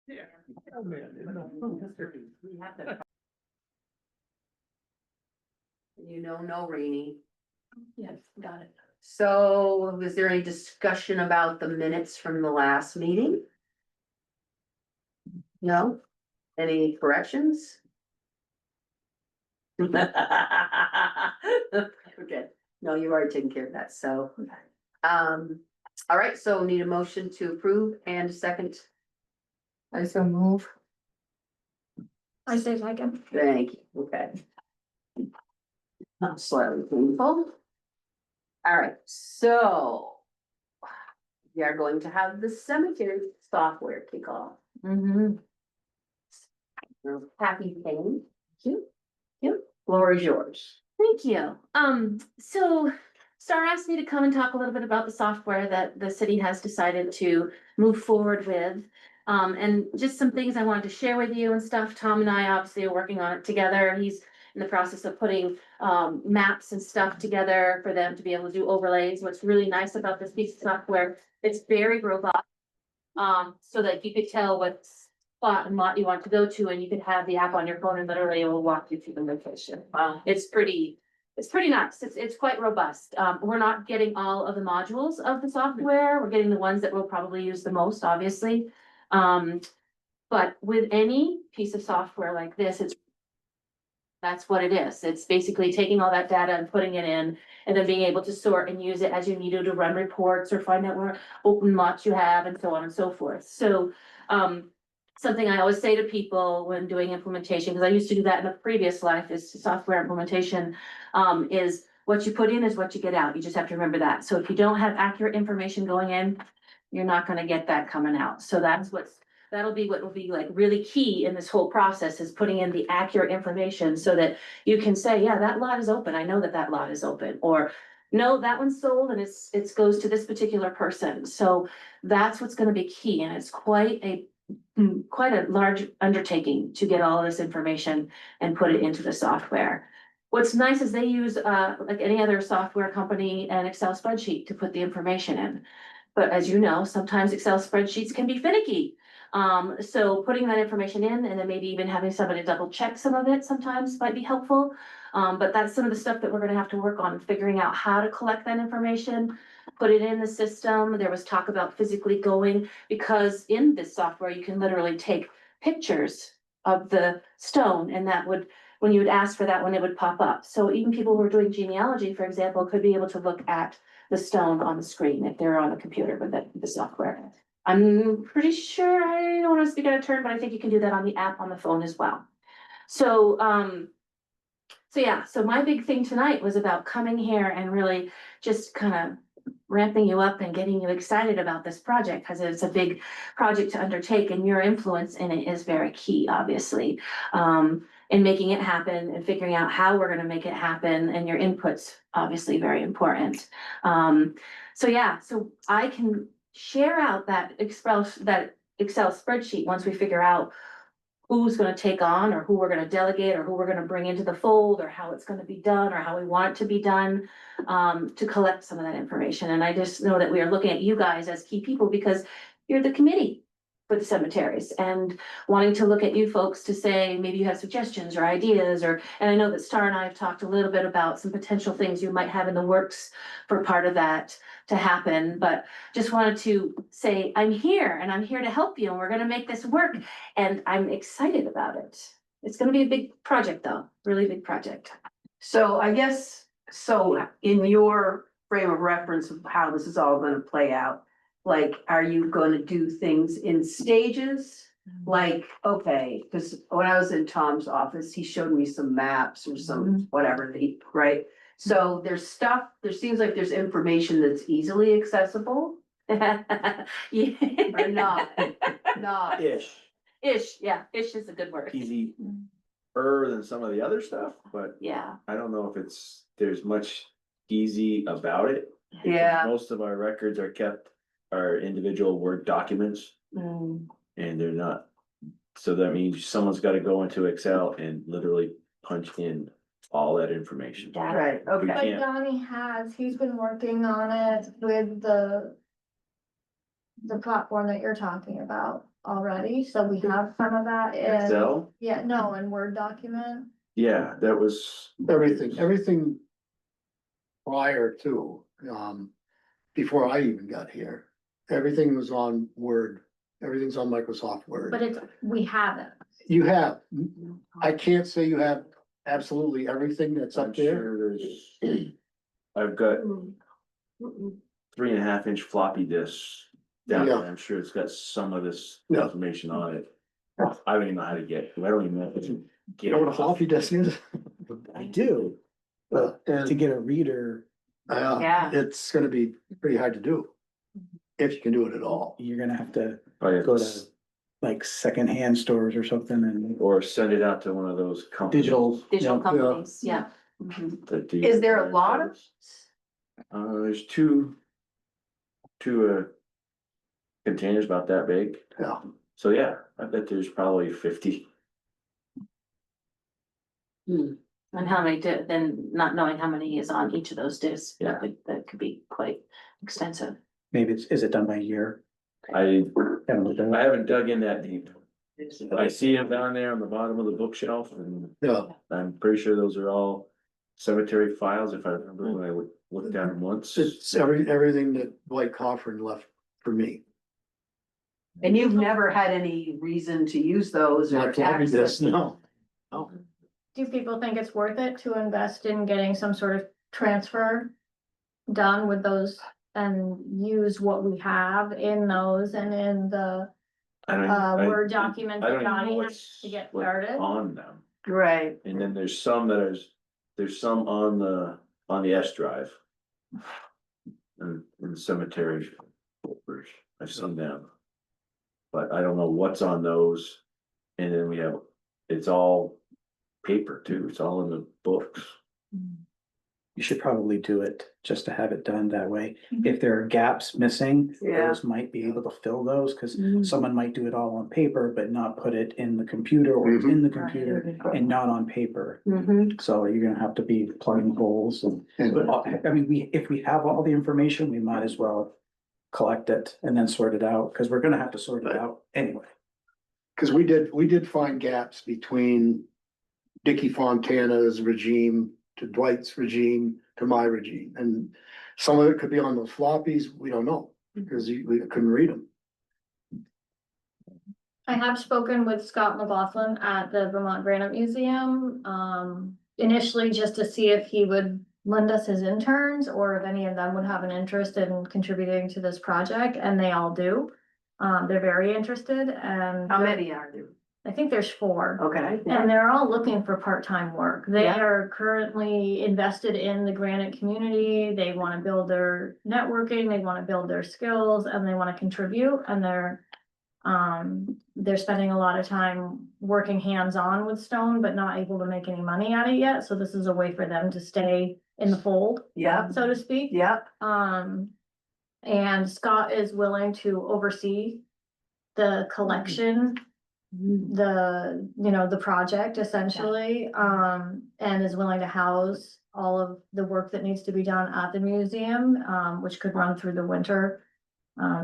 Yeah. Oh, man. We have that. No rainy. Yes, got it. So was there any discussion about the minutes from the last meeting? No? Any corrections? Okay, no, you've already taken care of that, so. All right, so need a motion to approve and a second. I so move. I say second. Thank you, okay. Not slightly painful. All right, so. We are going to have the cemetery software kick off. Happy thing. Floor is yours. Thank you. So Star asked me to come and talk a little bit about the software that the city has decided to move forward with. And just some things I wanted to share with you and stuff. Tom and I obviously are working on it together. He's in the process of putting maps and stuff together for them to be able to do overlays. What's really nice about this piece of software, it's very robust. So that you could tell what spot and lot you want to go to, and you could have the app on your phone and literally it will walk you through the location. Wow. It's pretty nice. It's quite robust. We're not getting all of the modules of the software. We're getting the ones that we'll probably use the most, obviously. But with any piece of software like this, that's what it is. It's basically taking all that data and putting it in and then being able to sort and use it as you need to run reports or find out where open lots you have and so on and so forth. So, something I always say to people when doing implementation, because I used to do that in a previous life, is software implementation, is what you put in is what you get out. You just have to remember that. So if you don't have accurate information going in, you're not gonna get that coming out. So that'll be what will be like really key in this whole process, is putting in the accurate information so that you can say, yeah, that lot is open. I know that that lot is open, or no, that one's sold and it goes to this particular person. So that's what's gonna be key. And it's quite a large undertaking to get all of this information and put it into the software. What's nice is they use, like any other software company, an Excel spreadsheet to put the information in. But as you know, sometimes Excel spreadsheets can be finicky. So putting that information in and then maybe even having somebody double check some of it sometimes might be helpful. But that's some of the stuff that we're gonna have to work on, figuring out how to collect that information, put it in the system. There was talk about physically going, because in this software, you can literally take pictures of the stone, and that would, when you would ask for that one, it would pop up. So even people who are doing genealogy, for example, could be able to look at the stone on the screen if they're on the computer with the software. I'm pretty sure, I don't want to speak out of turn, but I think you can do that on the app on the phone as well. So, so my big thing tonight was about coming here and really just kind of ramping you up and getting you excited about this project, because it's a big project to undertake and your influence in it is very key, obviously. In making it happen and figuring out how we're gonna make it happen, and your input's obviously very important. So I can share out that Excel spreadsheet once we figure out who's gonna take on, or who we're gonna delegate, or who we're gonna bring into the fold, or how it's gonna be done, or how we want it to be done, to collect some of that information. And I just know that we are looking at you guys as key people, because you're the committee for the cemeteries, and wanting to look at you folks to say, maybe you have suggestions or ideas, and I know that Star and I have talked a little bit about some potential things you might have in the works for part of that to happen, but just wanted to say, I'm here and I'm here to help you, and we're gonna make this work, and I'm excited about it. It's gonna be a big project though, really big project. So I guess, so in your frame of reference of how this is all gonna play out, like, are you gonna do things in stages? Like, okay, because when I was in Tom's office, he showed me some maps or some whatever, right? So there's stuff, there seems like there's information that's easily accessible. Yeah. Or not. Ish. Ish, yeah, ish is a good word. Easy than some of the other stuff, but Yeah, I don't know if there's much easy about it. because Yeah. Most of our records are individual Word documents Mm. and they're not. So that means someone's gotta go into Excel and literally punch in all that information. Data. Right, We okay. But can't, Donnie he's been working on it with the platform that you're talking about. already, so we have some of that in. Excel, Yeah, no, in Word document. yeah, that was. Everything prior to, before I even got here, everything was on Word, everything's on Microsoft Word. But it's, we have it. You have, I can't say you have absolutely everything that's I'm up there. sure there's, I've got 3.5 inch floppy disks down there. Yeah. I'm sure it's got some of this Yeah. information on it. I don't even know how to get, I don't even know. You know what a floppy disk is? I do, but to And, get a reader, Yeah. it's gonna be pretty hard to do. If you can do it at all. you're gonna have to Probably go to like secondhand stores or something and or send it out to one of those companies. digital. Digital yeah. companies, yeah. Mhm. that do- Is there a lot of? There's two containers about that big. Yeah. So yeah, I bet there's probably 50. And how many, then not knowing how many is on each of those discs, Yeah. that could be quite extensive. Maybe it's, is it done by year? I Haven't looked at it. haven't dug in that deep. I see them down there on the bottom of the bookshelf and Yeah, I'm pretty sure those are all cemetery files, if I remember when I looked at them once. it's everything that Dwight Coffin left for me. And you've never had any reason to use those or Not floppy access disks, them? no. Do people think it's worth it to invest in getting some sort of transfer done with those and use what we have in those and in the I don't even- I- Word document I don't that even know Donnie has what's to get what's started? on them. Right. And then there's some there's some on the S drive. And in the cemetery folders, I've seen them. But I don't know what's on those. And then we have, it's all paper too, it's all in the books. You should probably do it just to have it done that way. If there are gaps missing, Yeah. those might be able to fill those, cause Mhm. someone might do it all on paper, but not put it in the computer or Mhm. in the computer and not on paper. Mhm. So you're gonna have to be plugging holes and, And I mean, if we have all the information, we might as well collect it and then sort it out, cause we're gonna have to sort it out anyway. Cause we did find gaps between Dickie Fontana's regime to Dwight's regime to my regime. And some of it could be on those floppies, we don't know, because we couldn't read them. I have spoken with Scott McLaughlin at the Vermont Granite Museum, initially just to see if he would lend us his interns or if any of them would have an interest in contributing to this project, and they all do. They're very interested and. How many are there? I think there's 4. Okay. And they're all looking for part-time work. They Yeah. are currently invested in the granite community. They want to build their networking, they want to build their skills, and they want to contribute, and they're spending a lot of time working hands-on with stone, but not able to make any money at it yet. So this is a way for them to stay in the fold, Yep, so to speak. yep. And Scott is willing to oversee the collection, the project essentially, and is willing to house all of the work that needs to be done at the museum, which could run through the winter,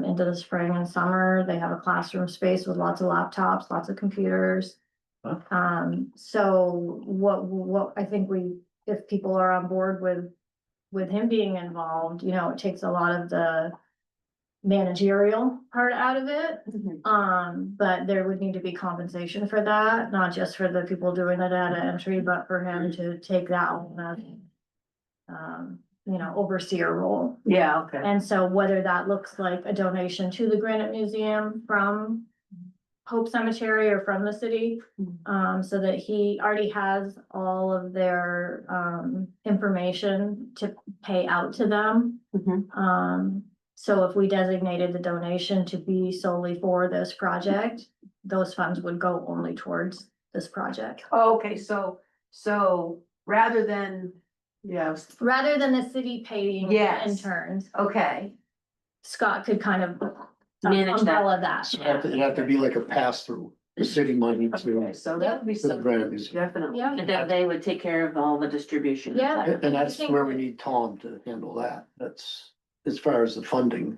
into the spring and summer. They have a classroom space with lots of laptops, lots of computers. Huh. So what I think if people are on board with him being involved, it takes a lot of the managerial part out of it. But there would need to be compensation for that, not just for the people doing the data entry, but for him to take that on as, overseer role. Yeah, okay. And so whether that looks like a donation to the Granite Museum from Hope Cemetery or from the city, so that he already has all of their information to pay out to them. So if we designated the donation to be solely for this project, those funds would go only towards this project. Okay, so rather than, yeah, Rather than the city paying the Yes. interns, okay, Scott could kind of Manage that. umbrella that. So it have to be like a pass-through, the city money okay, to so that would be the something, Granite Museum. definitely. Yeah. And then they would take care of all the distribution. Yeah. And that's where we need Tom to handle that. That's as far as the funding.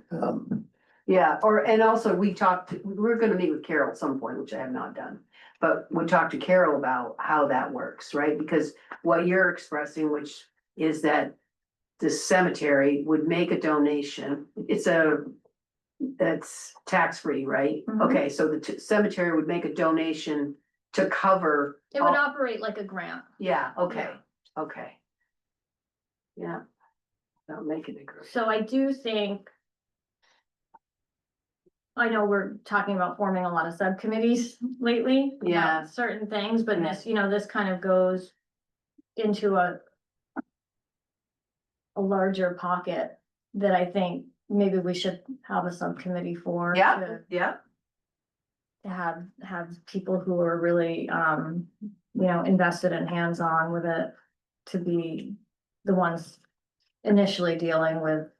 Yeah, and also we're gonna meet with Carol at some point, which I have not done. But we talked to Carol about how that works, right? Because what you're expressing, which is that the cemetery would make a donation, that's tax-free, right? Mhm. Okay, so the cemetery would make a donation to cover. It would all- operate like a grant. Yeah, okay, okay. Yeah. Don't make it a group. So I do think. I know we're talking about forming a lot of subcommittees lately. about Yeah. Certain things, but Yeah. this, this kind of goes into a larger pocket that I think maybe we should have a subcommittee for. Yeah, yeah, To have people who are really, invested and hands-on with it, to be the ones initially dealing with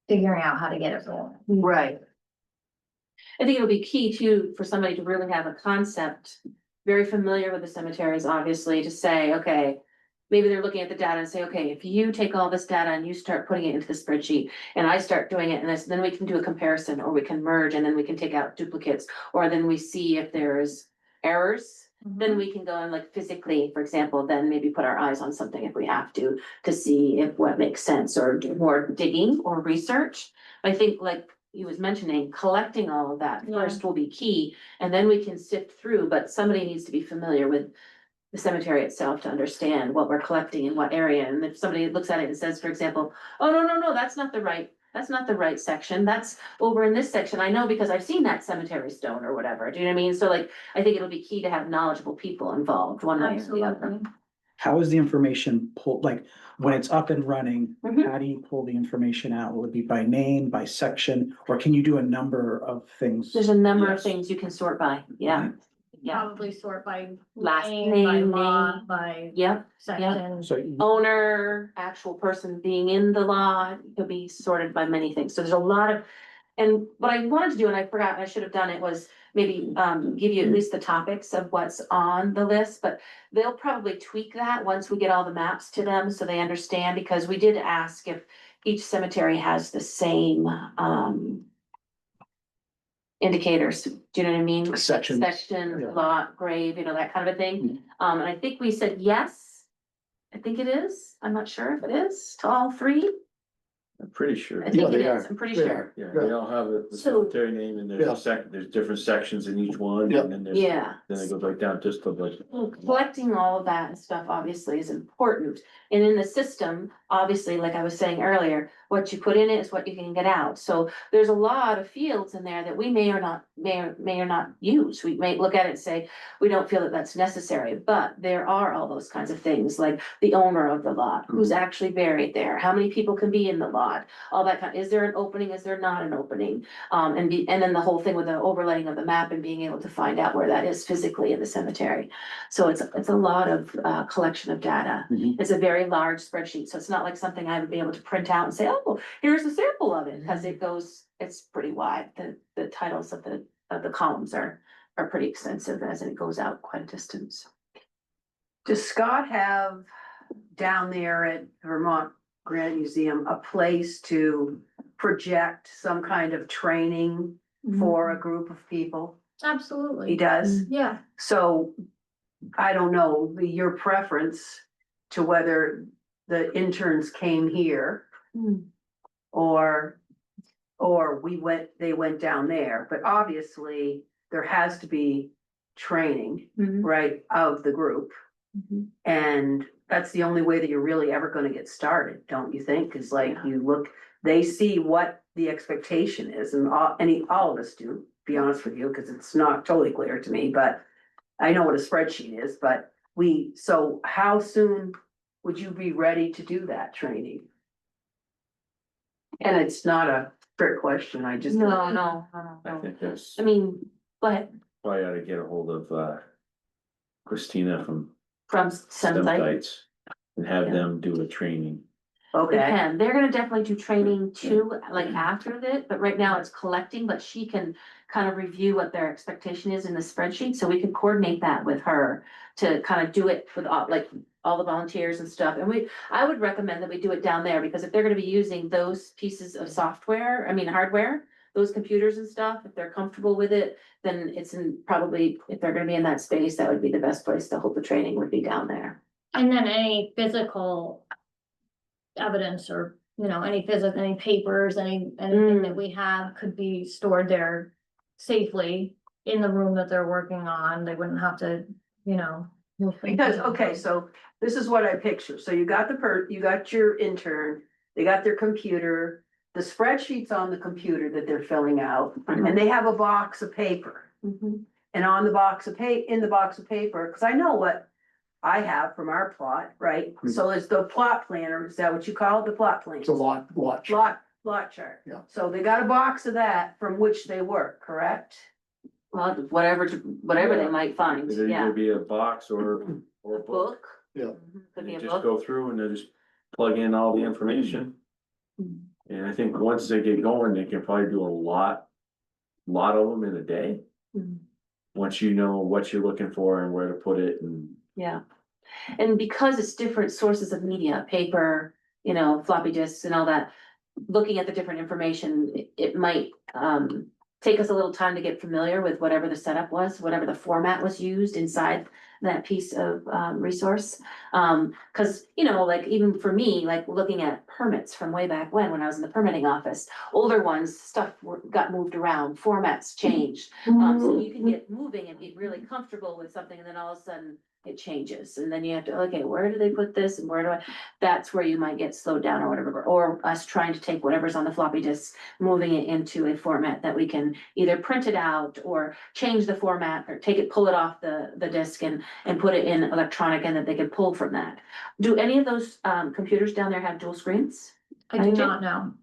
figuring out how to get it rolling. right. I think it'll be key too, for somebody to really have a concept, very familiar with the cemeteries, obviously, to say, okay. Maybe they're looking at the data and say, okay, if you take all this data and you start putting it into the spreadsheet and I start doing it and this, then we can do a comparison, or we can merge and then we can take out duplicates. Or then we see if there's errors, then we can go and like physically, for example, then maybe put our eyes on something if we have to see if what makes sense, or do more digging or research. I think like you was mentioning, collecting all of that Yeah. first will be key, and then we can sift through, but somebody needs to be familiar with the cemetery itself to understand what we're collecting in what area. And if somebody looks at it and says, for example, oh, no, that's not the right section. That's over in this section. I know because I've seen that cemetery stone or whatever. Do you know what I mean? So like, I think it'll be key to have knowledgeable people involved one way or the other. Absolutely. How is the information pulled, like, when it's up and running, Mhm. how do you pull the information out? Will it be by name, by section, or can you do a number of things? There's a number of Yes. things you can sort by. Yeah. Yeah. Probably sort by Last name, by name, lot, name. by Yep. section. So Owner, actual person being in the lot, could be sorted by many things. So there's a lot of, and what I wanted to do, and I forgot, I should have done it, was maybe give you at least the topics of what's on the list, but they'll probably tweak that once we get all the maps to them so they understand, because we did ask if each cemetery has the same indicators, do you know what I mean? Sections. Section, Yeah. lot, grave, and that kind of a thing. Mhm. And I think we said yes. I think it is. I'm not sure if it is to all three. I'm pretty sure. I Yeah, think it they is. are. I'm pretty They sure. are. Yeah, they all have the So- cemetery name, and Yeah. there's different sections in each one, Yeah. and then there's, Yeah. then it goes right down just to like. Collecting all of that and stuff obviously is important. And in the system, obviously, like I was saying earlier, what you put in it is what you can get out. So there's a lot of fields in there that we may or not use. We may look at it and say, we don't feel that that's necessary, but there are all those kinds of things, like the owner of the lot, who's actually buried there, how many people can be in the lot, all that kind, is there an opening, is there not an opening? And then the whole thing with the overlaying of the map and being able to find out where that is physically in the cemetery. So it's a lot of collection of data. Mhm. It's a very large spreadsheet, so it's not like something I would be able to print out and say, oh, here's a sample of it, because it's pretty wide. The titles of the columns are pretty extensive as it goes out quite a distance. Does Scott have down there at Vermont Granite Museum a place to project some kind of training for a group of people? He Absolutely. does? Yeah, So I don't know, your preference to whether the interns came here or they went down there, but obviously there has to be training, right, of the group. And that's the only way that you're really ever gonna get started, don't you think? Cause like you look, they see what the expectation is, and all of us do, be honest with you, cause it's not totally clear to me, but I know what a spreadsheet is, but so how soon would you be ready to do that training? And it's not a trick question, I just. No. I think that's, I mean, but probably ought to get a hold of Christina from from some site, Stemtites and have Yeah. them do a training. they Okay, can, they're gonna definitely do training too, like after it, but right now it's collecting, but she can kind of review what their expectation is in the spreadsheet, so we can coordinate that with her to kind of do it with all the volunteers and stuff, and I would recommend that we do it down there, because if they're gonna be using those pieces of software, hardware, those computers and stuff, if they're comfortable with it, then it's probably, if they're gonna be in that space, that would be the best place to hold the training would be down there. And then any physical evidence or, any papers, anything that we have could be stored there safely in the room that they're working on. They wouldn't have to, move things Because, around. okay, so this is what I picture. So you got you got your intern, they got their computer, the spreadsheets on the computer that they're filling out, and they have a box of paper. Mhm. And on the box of in the box of paper, because I know what I have from our plot, right? So it's the plot planner, is that what you call it, the plot plan? It's a lot. Lot chart. Yeah. So they got a box of that from which they work, correct? Well, whatever they might find, It'd yeah. either be a box or a book. Book. Yeah. Mhm. Could be You a just book. go through and they just plug in all the information. Mhm. And I think once they get going, they can probably do a lot of them in a day. Mhm. Once you know what you're looking for and where to put it and. Yeah, and because it's different sources of media, paper, floppy disks and all that. Looking at the different information, it might take us a little time to get familiar with whatever the setup was, whatever the format was used inside that piece of resource. Cause like even for me, like looking at permits from way back when I was in the permitting office, older ones, stuff got moved around, formats changed. So you can get moving and be really comfortable with something and then all of a sudden it changes. And then you have to, okay, where do they put this and where do that's where you might get slowed down or whatever, or us trying to take whatever's on the floppy disk, moving it into a format that we can either print it out or change the format or pull it off the disk and put it in electronic and that they can pull from that. Do any of those computers down there have dual screens? I do not know.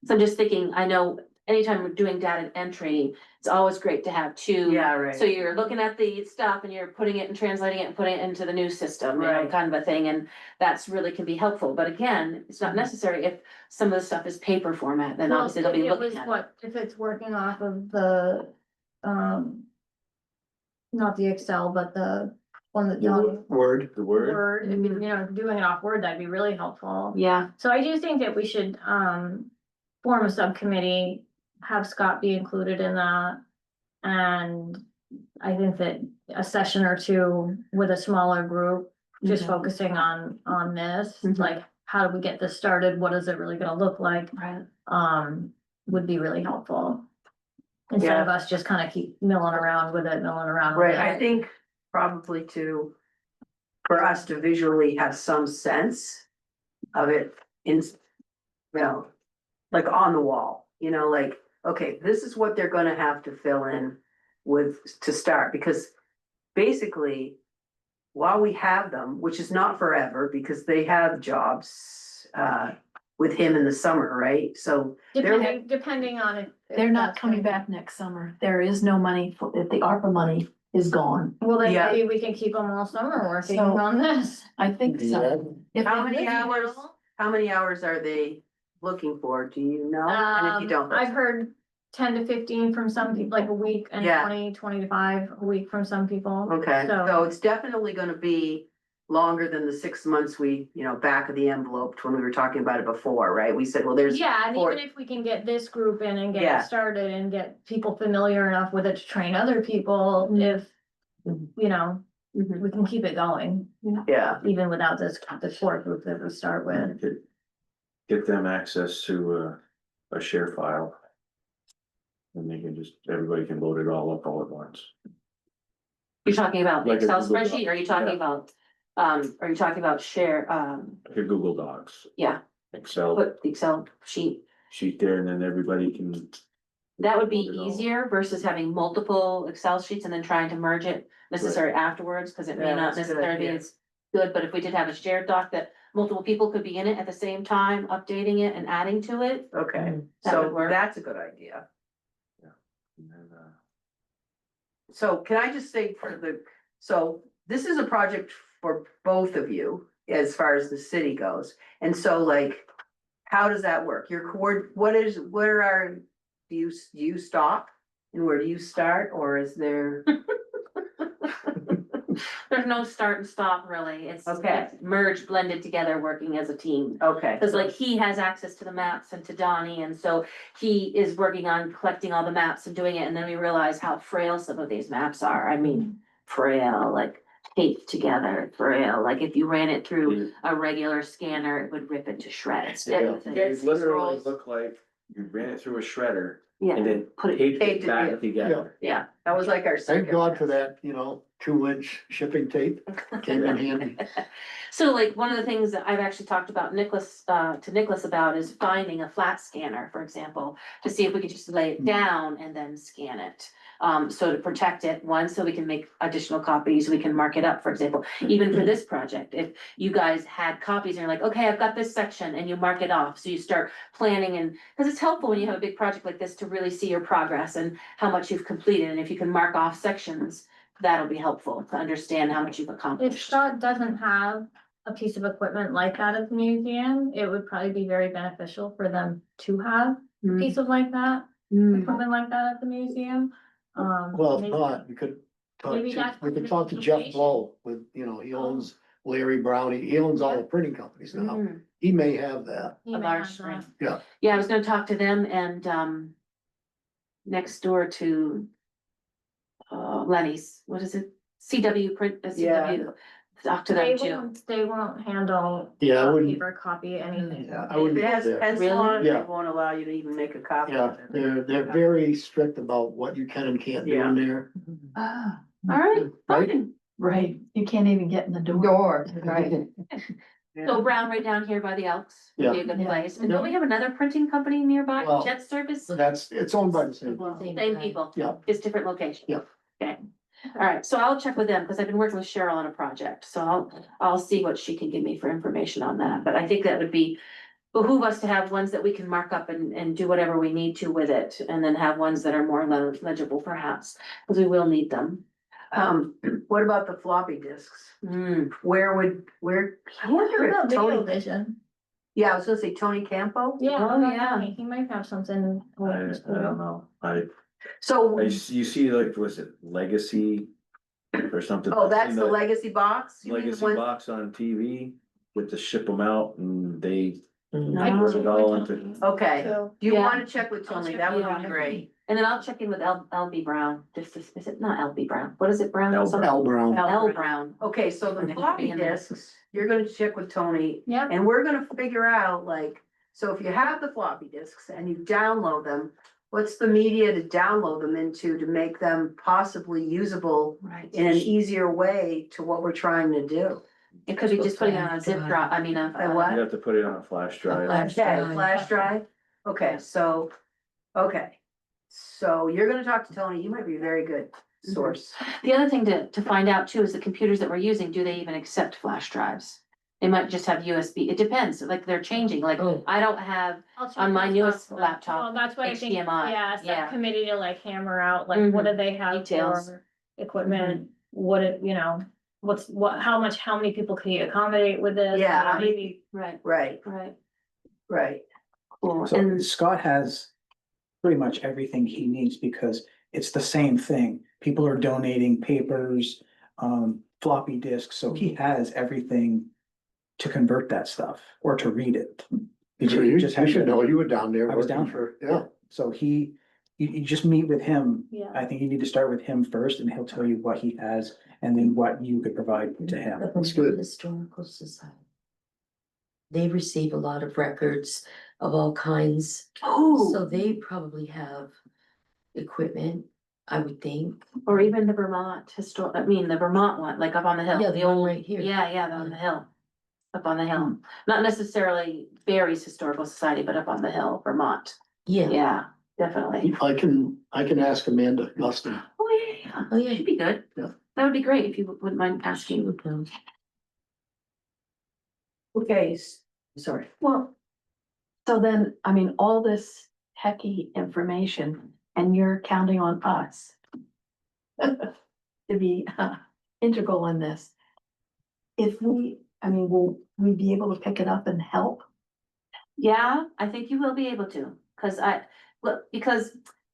So I'm just thinking, I know anytime we're doing data entry, it's always great to have two. Yeah, right. So you're looking at the stuff and you're putting it and translating it and putting it into the new system, Right. kind of a thing, and that's really can be helpful, but again, it's not necessary if some of the stuff is paper format, then Well, obviously they'll be if it was looking at it. what, if it's working off of the, not the Excel, but the one that John. Word. The word, Word, if doing it off Word, that'd be really helpful. Yeah, So I do think that we should, form a subcommittee, have Scott be included in that. And I think that a session or two with a smaller group, just Mhm. focusing on this, Mhm. like, how do we get this started? What is it really gonna look like? right. Would be really helpful. Instead of us just kind of keep milling around with it. Right, I think probably for us to visually have some sense of it like on the wall, like, okay, this is what they're gonna have to fill in with to start, because basically, while we have them, which is not forever, because they have jobs, with him in the summer, right? So, Depending on it. if They're not that's coming gonna- back next summer. There is no money for, the ARPA money is gone. Well, then Yeah. maybe we can keep them all summer working So- on this. I think so. If how they many live here- hours are they looking for? Do you know? And if you don't, I've heard 10 to 15 from some people, like a week, and Yeah. 20 to 5 a week from some people. okay, So- so it's definitely gonna be longer than the 6 months we, back of the envelope when we were talking about it before, right? We said, well, there's. Yeah, and or- even if we can get this group in and get Yeah. it started and get people familiar enough with it to train other people, if, Mhm. Mhm. we can keep it going, Yeah, even without this, the core group that we start with. get them access to a share file. And they can everybody can load it all up all at once. You're talking about the Like a Excel Google spreadsheet, Doc. or are you talking Yeah. about, are you talking about share, Like a Google Docs, yeah, Excel put the Excel sheet? sheet there and then everybody can, That would be Put it all. easier versus having multiple Excel sheets and then trying to merge it necessary afterwards, cause it may Yeah, not that's a good necessarily be idea. as good, but if we did have a shared doc that multiple people could be in it at the same time, updating it and adding to it. okay, That so would work. that's a good idea. and then, So can I just say so this is a project for both of you as far as the city goes. And so like, how does that work? Do you stop? And where do you start? Or is there? There's no start and stop really. It's Okay. it's merged, blended together, working as a team. Okay. Cause like he has access to the maps and to Donnie, and so he is working on collecting all the maps and doing it, and then we realize how frail some of these maps are. I mean, frail, like taped together, frail, like if you ran it through a regular scanner, it would rip it to shreds. Everything. It literally looked like you ran it through a shredder Yeah, and then put it, taped taped it it back in. together. yeah. That was like our. Thank God for that, 2-inch shipping tape came in handy. So like one of the things that I've actually talked about to Nicholas about is finding a flat scanner, for example, to see if we could just lay it down and then scan it. So to protect it, one, so we can make additional copies, we can mark it up, for example, even for this project, if you guys had copies and you're like, okay, I've got this section, and you mark it off, so you start planning, and, cause it's helpful when you have a big project like this to really see your progress and how much you've completed, and if you can mark off sections, that'll be helpful to understand how much you've If accomplished. Scott doesn't have a piece of equipment like that at the museum, it would probably be very beneficial for them to have a piece of like that, equipment like that at the museum. Well, if maybe- not, we could talk Maybe to, that's we could the talk to Jeff location. Blow with, he owns Larry Brownie, he owns all the printing companies now. Mm, He may have that. he A may large have screen. that. Yeah. Yeah, I was gonna talk to them and, next door to Lenny's, what is it? CW print, CW, talk to them too. They won't handle. Yeah, I a wouldn't- paper copy, anything. Yeah, I If wouldn't it go has there. pencil on it, they Yeah. won't allow you to even make a copy. Yeah, of it. they're very strict about what you can and can't do in there. Ah, All right, Right? fine. right, you can't even get in the door. Right. So Brown right down here by the Elks would be a good Yeah. place. And don't we have another printing company nearby, Well, Jet Service? It's owned by the same. Same people. Yeah. It's different location. Yeah. Okay, all right, so I'll check with them, because I've been working with Cheryl on a project, so I'll see what she can give me for information on that, but I think that would behoove us to have ones that we can mark up and do whatever we need to with it, and then have ones that are more legible perhaps, because we will need them. What about the floppy disks? Hmm. Where, I wonder What about if Video Tony, Vision? yeah, I was gonna say Tony Campo. Yeah, Oh, what about yeah. Tony? He might have something. I don't know. So, You see like, was it Legacy or something? oh, that's Seen the legacy box? You mean the Legacy one- box on TV, with to ship them out and they I No. can put check it all with into. Tony. Okay, So, do you Yeah. wanna check with I'll Tony? check That would with be him. great. And then I'll check in with LB Brown, is it not LB Brown, what is it, Brown? L. Something- Al Brown. L Brown. Okay, so the floppy disks, you're gonna check with Tony, yeah, and we're gonna figure out like, so if you have the floppy disks and you download them, what's the media to download them into to make them possibly usable Right. in an easier way to what we're trying to do? It could be just putting it on a zip drive, I mean, A what? You have to put it on a flash drive. Flash Okay, drive. flash drive, okay, so you're gonna talk to Tony, you might be a very good source. The other thing to find out too is the computers that we're using, do they even accept flash drives? They might just have USB, it depends, like they're changing, like Oh. I don't have, I'll check on my with newest Scott. laptop, Well, that's what I think, HDMI, yeah, yeah. subcommittee to like hammer out, like, what do they have Details. for equipment? What it, how many people can you accommodate with this? Yeah, You know, how many- maybe- right, Right, right, cool, So and, Scott has pretty much everything he needs because it's the same thing. People are donating papers, floppy disks, so he has everything to convert that stuff or to read it. So you should know, you were down there. I was working down for, there. yeah. So you just meet with him. Yeah. I think you need to start with him first and he'll tell you what he has and then what you could provide to him. The That's good. Historical Society. They receive a lot of records of all kinds, so oh, they probably have equipment, I would think. or even the the Vermont one, like up on the hill. Yeah, the one right here. Yeah, on the hill, up on the hill, not necessarily Barry's Historical Society, but up on the hill, Vermont, Yeah, yeah, definitely. I can ask Amanda Guston. Oh, yeah, oh, yeah. should be good. Yeah. That would be great if you wouldn't mind asking. okay, sorry. Well, so then, I mean, all this techie information and you're counting on us to be integral in this. If we, I mean, will we be able to pick it up and help? Yeah, I think you will be able to, because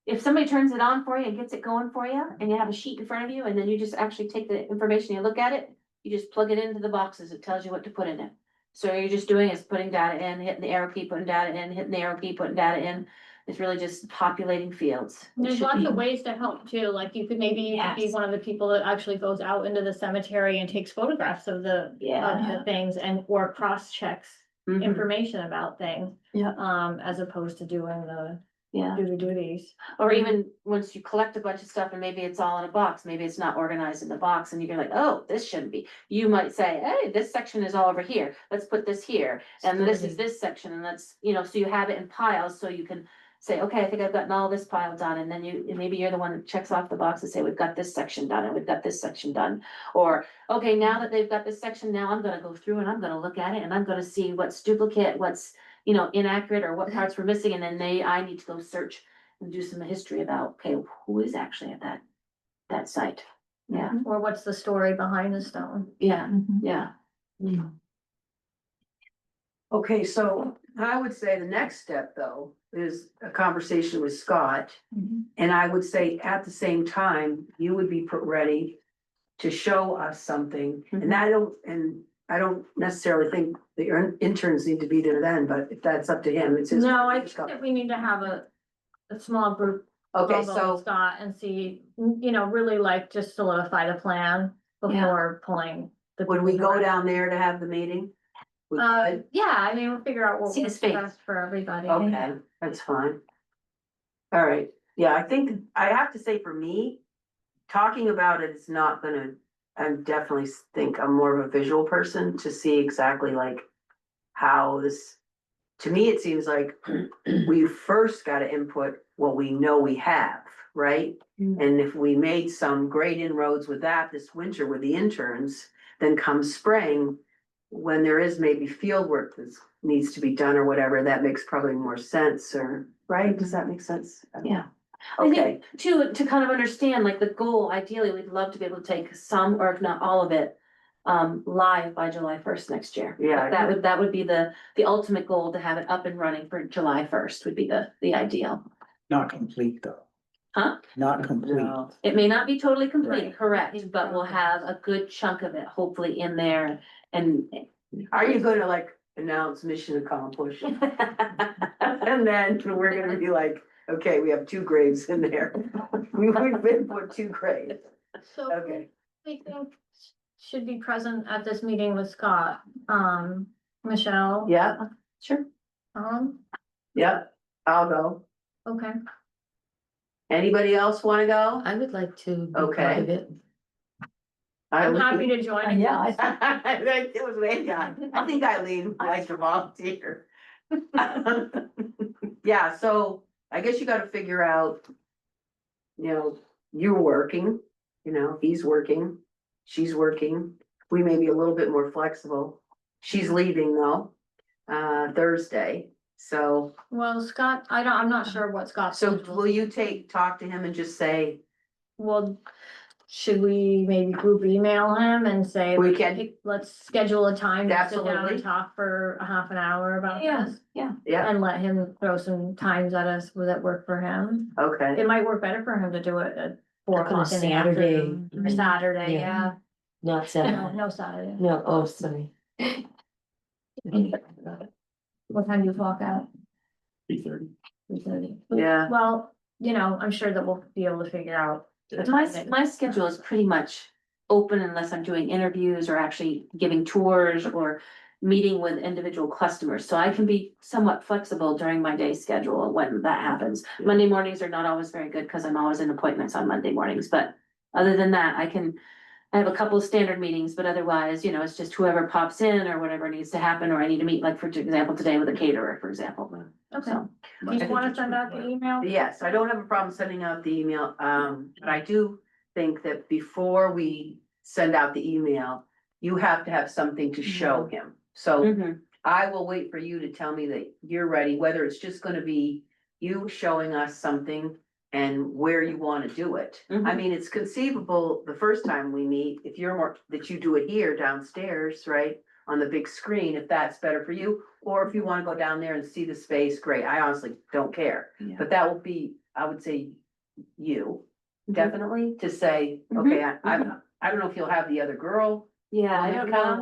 if somebody turns it on for you and gets it going for you, and you have a sheet in front of you, and then you just actually take the information, you look at it, you just plug it into the boxes, it tells you what to put in it. So you're just doing is putting data in, hitting the arrow key, putting data in, hitting the arrow key, putting data in. It's really just populating fields. It There's should lots be- of ways to help too, like you could maybe be Yes. one of the people that actually goes out into the cemetery and takes photographs of the Yeah. things and or cross checks Mhm. information about things. Yeah. As opposed to doing the Yeah. duties. Or even once you collect a bunch of stuff and maybe it's all in a box, maybe it's not organized in the box and you're like, oh, this shouldn't be. You might say, hey, this section is all over here, let's put this here, and this is this section, and that's, so you have it in piles, so you can say, okay, I think I've gotten all this pile done, and then maybe you're the one that checks off the box and say, we've got this section done, and we've got this section done. Or, okay, now that they've got this section, now I'm gonna go through and I'm gonna look at it and I'm gonna see what's duplicate, what's, inaccurate, or what parts were missing, and then I need to go search and do some history about, okay, who is actually at that site? Yeah, Or what's the story behind the stone? yeah, Mhm. yeah. Okay, so I would say the next step though is a conversation with Scott. Mhm. And I would say at the same time, you would be put ready to show us something. And I don't necessarily think the interns need to be there then, but if that's up to him, it's his. No, I think that we need to have a small group. Okay, I'll go with so, Scott and see, really like just solidify the plan before pulling. The would we people go around. down there to have the meeting? We could? Yeah, I mean, we'll figure out what See the works space. best for everybody. Okay, that's fine. All right, yeah, I think, I have to say for me, talking about it is not gonna, I definitely think I'm more of a visual person to see exactly like how this, to me, it seems like we first gotta input what we know we have, right? And if we made some great inroads with that this winter with the interns, then come spring, when there is maybe field work that needs to be done or whatever, that makes probably more sense, or, right? Does that make sense? Yeah. I Okay, think to kind of understand, like the goal, ideally, we'd love to be able to take some, or if not all of it, live by July 1st next year. Yeah. That would be the ultimate goal, to have it up and running for July 1st would be the ideal. Not complete though. Huh? Not complete. It may not be totally complete, Right. correct, but we'll have a good chunk of it hopefully in there and. are you gonna like announce mission accomplished? And then we're gonna be like, okay, we have 2 graves in there. We've been put 2 graves. So Okay. we think should be present at this meeting with Scott, Michelle. Yeah, Sure. yep, I'll go. Okay. Anybody else wanna go? I would like to be Okay. part of it. I'm happy to join. Yeah, I It was Eileen. I think Eileen would like to volunteer. Yeah, so I guess you gotta figure out. You're working, he's working, she's working. We may be a little bit more flexible. She's leaving though, Thursday, so, Well, Scott, I'm not sure what Scott's. so schedule will is. you talk to him and just say, Well, should we maybe group email him and say? We can. Let's schedule a time to sit down Absolutely. and talk for a half an hour about Yeah, this. yeah. yeah, And let him throw some times at us that work for him. okay, It might work better for him to do it at 4 Like on a o'clock in the Saturday. afternoon. Or Saturday, Yeah. Not No, Saturday. no Saturday. No, oh, sorry. What time do you clock out? 3:30. 3:30. Yeah. Well, I'm sure that we'll be able to figure out. the My timing. my schedule is pretty much open unless I'm doing interviews or actually giving tours or meeting with individual customers. So I can be somewhat flexible during my day schedule when that happens. Monday mornings are not always very good because I'm always in appointments on Monday mornings, but other than that, I have a couple of standard meetings, but otherwise, it's just whoever pops in or whatever needs to happen, or I need to meet, like, for example, today with a caterer, for example. Okay. So, Do you wanna send out the email? yes, I don't have a problem sending out the email, but I do think that before we send out the email, you have to have something to show him, so. mhm. I will wait for you to tell me that you're ready, whether it's just gonna be you showing us something and where you wanna do it. I Mhm. mean, it's conceivable the first time we meet, if you're more, that you do it here downstairs, right? On the big screen, if that's better for you, or if you wanna go down there and see the space, great, I honestly don't care. Yeah. But that will be, I would say, you, Mhm. definitely, to say, Mhm. okay, I don't know if you'll have the other girl Yeah, I Wanna don't come?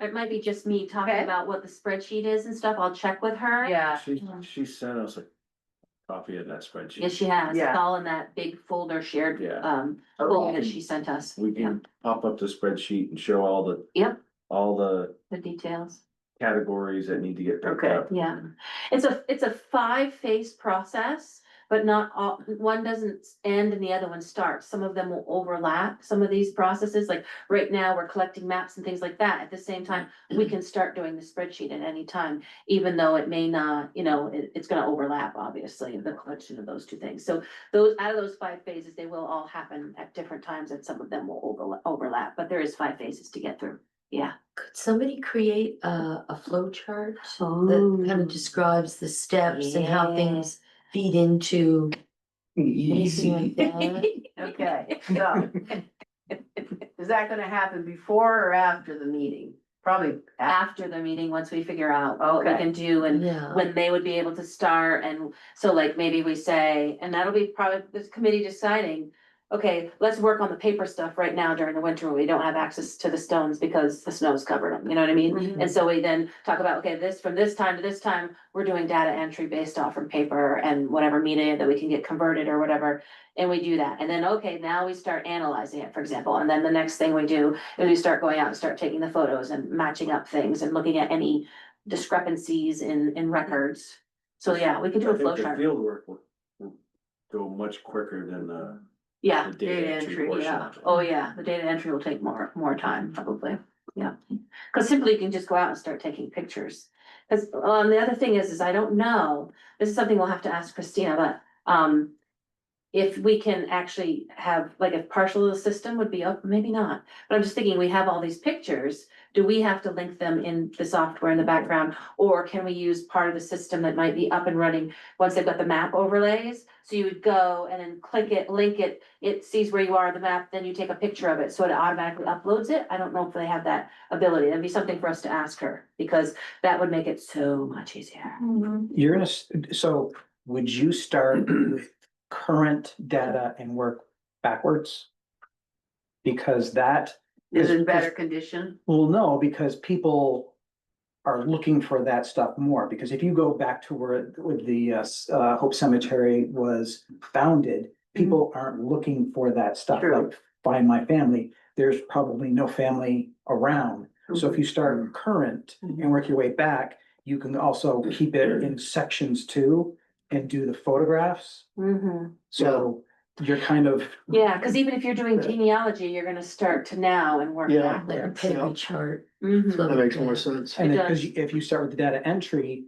know. It might be just me talking Okay. about what the spreadsheet is and stuff. I'll check with her. Yeah, She sent us a copy of that spreadsheet. Yes, she has. It's Yeah. all in that big folder shared, Yeah. folder Okay. that she sent us. We Yeah. can pop up the spreadsheet and show Yep, all the the details. categories that need to get picked Okay. up. Yeah, it's a 5-phase process, but not all, one doesn't end and the other one starts. Some of them will overlap, some of these processes, like right now, we're collecting maps and things like that. At the same time, we can start doing the spreadsheet at any time, even though it may not, it's gonna overlap, obviously, the collection of those two things. So those, out of those 5 phases, they will all happen at different times, and some of them will overlap, but there is 5 phases to get through. Yeah. Could somebody create a flow chart that kind of describes the steps and how things feed into anything like that? okay, so. Is that gonna happen before or after the meeting? Probably after. After the meeting, once we figure out what we Okay. can do and Yeah. when they would be able to start, and so like maybe we say, and that'll be probably this committee deciding. Okay, let's work on the paper stuff right now during the winter when we don't have access to the stones because the snow's covered them, you know what I mean? Mhm. And so we then talk about, okay, this, from this time to this time, we're doing data entry based off from paper and whatever media that we can get converted or whatever. And we do that, and then, okay, now we start analyzing it, for example, and then the next thing we do is we start going out and start taking the photos and matching up things and looking at any discrepancies in records. So yeah, we could do I a flow think the chart. field work will go much quicker than Yeah. the data entry portion Yeah, of it. oh yeah, the data entry will take more time, probably, yeah. Cause simply you can just go out and start taking pictures. Cause, the other thing is I don't know, this is something we'll have to ask Christina, but, if we can actually have, like, if partial of the system would be up, maybe not. But I'm just thinking, we have all these pictures, do we have to link them in the software in the background? Or can we use part of the system that might be up and running once they've got the map overlays? So you would go and then click it, link it, it sees where you are on the map, then you take a picture of it, so it automatically uploads it. I don't know if they have that ability, that'd be something for us to ask her, because that would make it so much easier. You're gonna, so would you start with current data and work backwards? Because that. Is it in better condition? Well, no, because people are looking for that stuff more, because if you go back to where the Hope Cemetery was founded, people aren't looking for that stuff, True. like Find My Family, there's probably no family around. So if you start current and work your way back, you can also keep it in sections too and do the photographs. So you're kind of, Yeah, cause even if you're doing genealogy, you're gonna start to now and work Yeah. back. Like a pedigree chart. Mhm. flow, That makes more yeah. sense. and It then, cause does. if you start with the data entry,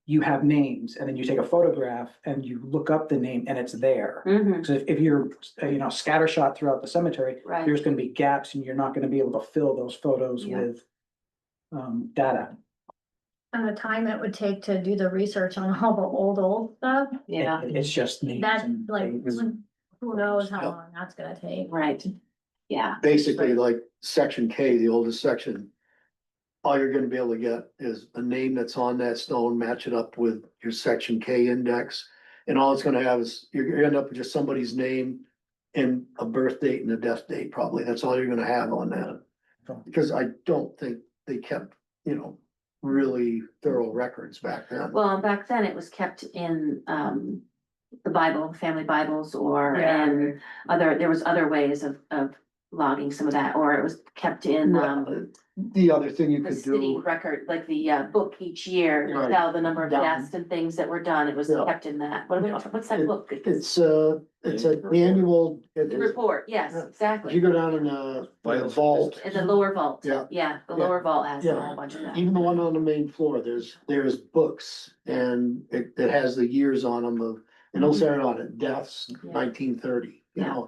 you have names, and then you take a photograph and you look up the name and it's there. Mhm. So if you're, scattershot throughout the cemetery, Right. there's gonna be gaps and you're not gonna be able to fill those photos Yeah. with data. And the time it would take to do the research on all the old stuff, Yeah, It's just names. that's and like, dates. who knows how Yep. long that's gonna take. right. Yeah, Basically, like section K, the oldest section. All you're gonna be able to get is a name that's on that stone, match it up with your section K index. And all it's gonna have is, you're gonna end up with just somebody's name and a birth date and a death date, probably. That's all you're gonna have on that. Because I don't think they kept, really thorough records back then. well, back then it was kept in, the Bible, family Bibles, or Yeah. in there was other ways of logging some of that, or it was kept in, Well, the other thing you the could city do, record, like the book each year, to Right. tell the number of Done. deaths and things that were done, it was Yeah. kept in that. What's that book? it's an annual. The report, yes, Yeah. If you exactly. go down in a Vital vault, In the lower vault. Yeah. Yeah, the Yeah. lower vault has a Yeah. whole bunch of that. even the one on the main floor, there's books and it has the years on them of, and those are on it, deaths, Yeah. 1930, Yeah.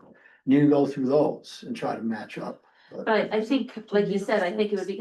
You go through those and try to match up. But I think, like you said, I think it would be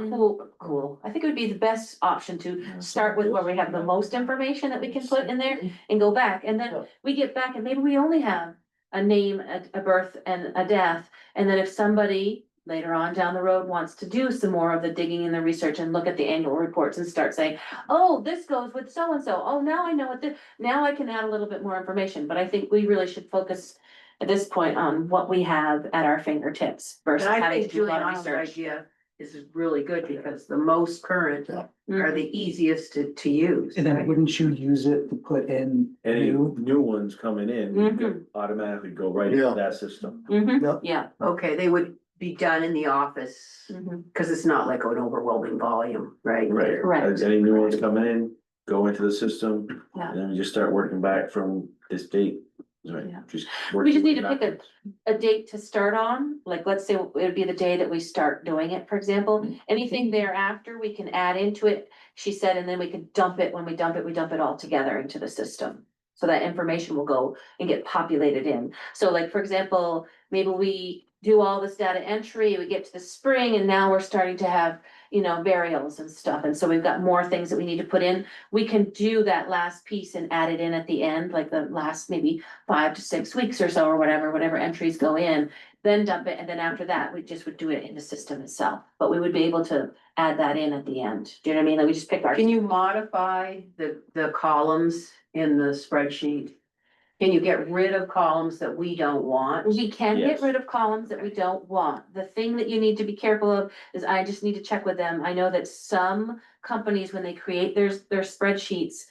cool. I think it would be the best option to start with where we have the most information that we can put in there and go back. And then we get back and maybe we only have a name, a birth and a death. And then if somebody later on down the road wants to do some more of the digging and the research and look at the annual reports and start saying, oh, this goes with so-and-so. Oh, now I know now I can add a little bit more information. But I think we really should focus at this point on what we have at our fingertips versus And I having think to do a lot of Juliana's research. idea is really good because the most current Yeah. are the easiest to use. And then right? wouldn't you use it to put in Any new? new ones coming in, Mhm. automatically go right into Yeah. that system. Yep. Yeah. Okay, they would be done in the office, Mhm. cause it's not like an overwhelming volume, right? Right, Correct. any new ones coming in, go into the system, Yeah. and then we just start working back from this date. Right, Yeah. just. We just working need to pick backwards. a date to start on, like, let's say it would be the day that we start doing it, for example. Anything thereafter, we can add into it, she said, and then we could dump it, when we dump it all together into the system. So that information will go and get populated in. So like, for example, maybe we do all this data entry, we get to the spring, and now we're starting to have, you know, burials and stuff, and so we've got more things that we need to put in. We can do that last piece and add it in at the end, like the last maybe 5 to 6 weeks or so, or whatever entries go in, then dump it, and then after that, we just would do it in the system itself. But we would be able to add that in at the end. Do you know what I mean? Like, we just pick our. Can you modify the columns in the spreadsheet? Can you get rid of columns that we don't want? We can get Yes. rid of columns that we don't want. The thing that you need to be careful of is I just need to check with them. I know that some companies, when they create their spreadsheets,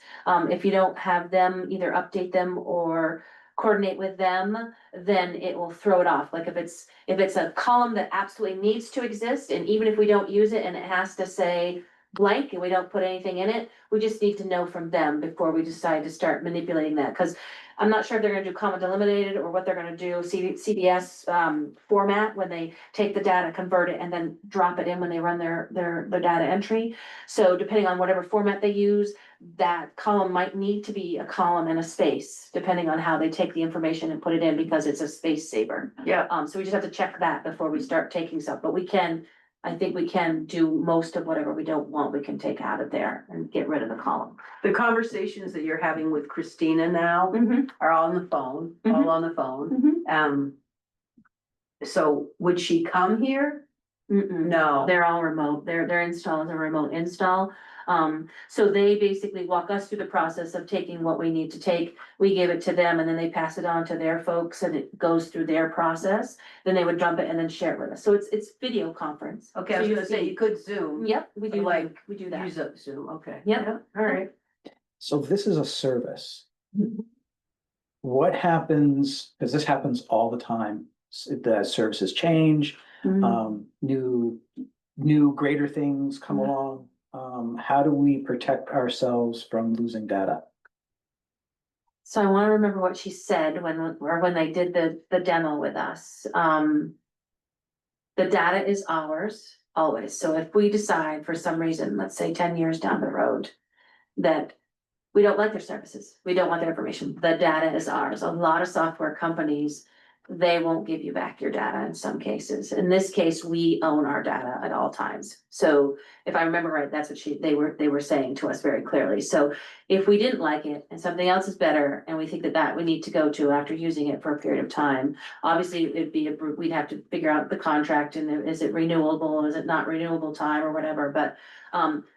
if you don't have them either update them or coordinate with them, then it will throw it off. Like if it's a column that absolutely needs to exist, and even if we don't use it and it has to say blank and we don't put anything in it, we just need to know from them before we decide to start manipulating that. Cause I'm not sure if they're gonna do comma delimited or what they're gonna do, CBS format, when they take the data, convert it, and then drop it in when they run their data entry. So depending on whatever format they use, that column might need to be a column and a space, depending on how they take the information and put it in, because it's a space saver. Yeah, So we just have to check that before we start taking stuff, but I think we can do most of whatever we don't want, we can take out of there and get rid of the column. the conversations that you're having with Christina now are on the phone, all on the phone. So would she come here? No. They're all remote, their install is a remote install. So they basically walk us through the process of taking what we need to take, we give it to them, and then they pass it on to their folks, and it goes through their process. Then they would dump it and then share it with us, so it's video conference. Okay, I So was you gonna say, see- you could Zoom. Yep, we do, Like, we do that. Use up Zoom, okay. Yep. Yeah, all right. So this is a service. What happens, because this happens all the time, the services change, new greater things come along. How do we protect ourselves from losing data? So I wanna remember what she said when they did the demo with us. The data is ours, always. So if we decide for some reason, let's say 10 years down the road, that we don't like their services, we don't want their information, the data is ours. A lot of software companies, they won't give you back your data in some cases. In this case, we own our data at all times. So if I remember right, that's what they were saying to us very clearly. So if we didn't like it and something else is better, and we think that we need to go to after using it for a period of time, obviously we'd have to figure out the contract, and is it renewable, is it not renewable time or whatever, but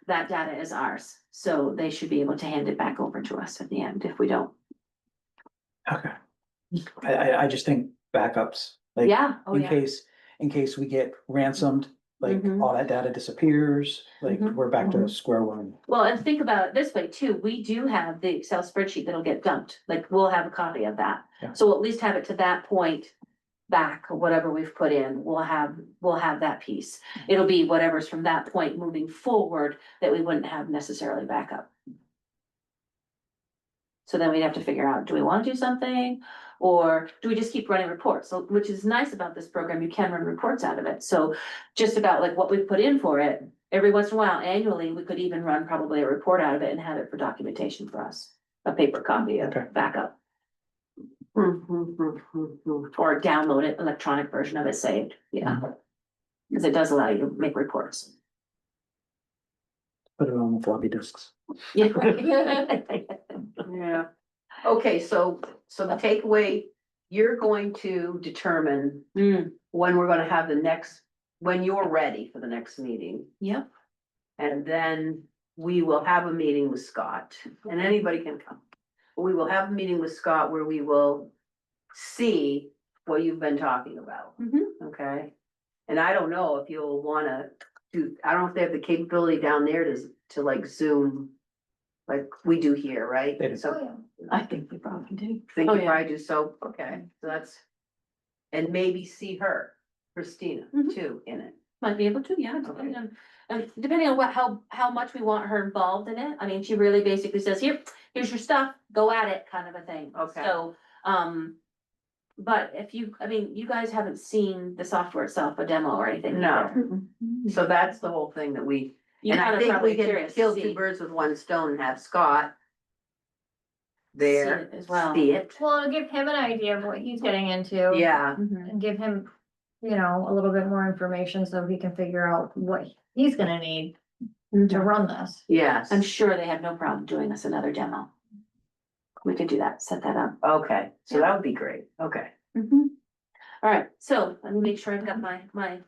that data is ours. So they should be able to hand it back over to us at the end if we don't. Okay. I just think backups, like Yeah, oh in yeah. case we get ransomed, like Mhm. all that data disappears, like Mhm. we're back to square one. Well, and think about it this way too, we do have the Excel spreadsheet that'll get dumped, like we'll have a copy of that. Yeah. So we'll at least have it to that point back, or whatever we've put in, we'll have that piece. It'll be whatever's from that point moving forward that we wouldn't have necessarily backup. So then we'd have to figure out, do we wanna do something? Or do we just keep running reports? So, which is nice about this program, you can run reports out of it. So just about like what we've put in for it, every once in a while, annually, we could even run probably a report out of it and have it for documentation for us. A paper copy of Okay. backup. Or download it, electronic version of it saved, yeah. Cause it does allow you to make reports. Put it on the floppy disks. Yeah. Yeah. Okay, so the takeaway, you're going to determine Mm, when we're gonna have when you're ready for the next meeting. yep, And then we will have a meeting with Scott, and anybody can come. We will have a meeting with Scott where we will see what you've been talking about, okay? And I don't know if you'll wanna do, I don't know if they have the capability down there to like Zoom. Like we do here, right? They do. So I think we probably do. think Oh, you yeah. probably do, so, okay, so that's. And maybe see her, Christina, Mhm. too, in it. Might be able to, yeah, depending on what, how much we want her involved in it. I mean, she really basically says, here's your stuff, go at it, kind of a thing. Okay. So, but if you, I mean, you guys haven't seen the software itself, a demo or anything. No. either. So that's the whole thing that we, You and I kind of think probably we can curious to kill see- two birds with one stone and have Scott. see There, it as well. see it, Well, it'll give him an idea of what he's getting into. yeah, Mhm. And give him, you know, a little bit more information so he can figure out what he's gonna need to run this. yes, I'm sure they have no problem doing us another demo. We could do that, set that up. okay, so that would be great, okay. All right, so let me make sure I've got my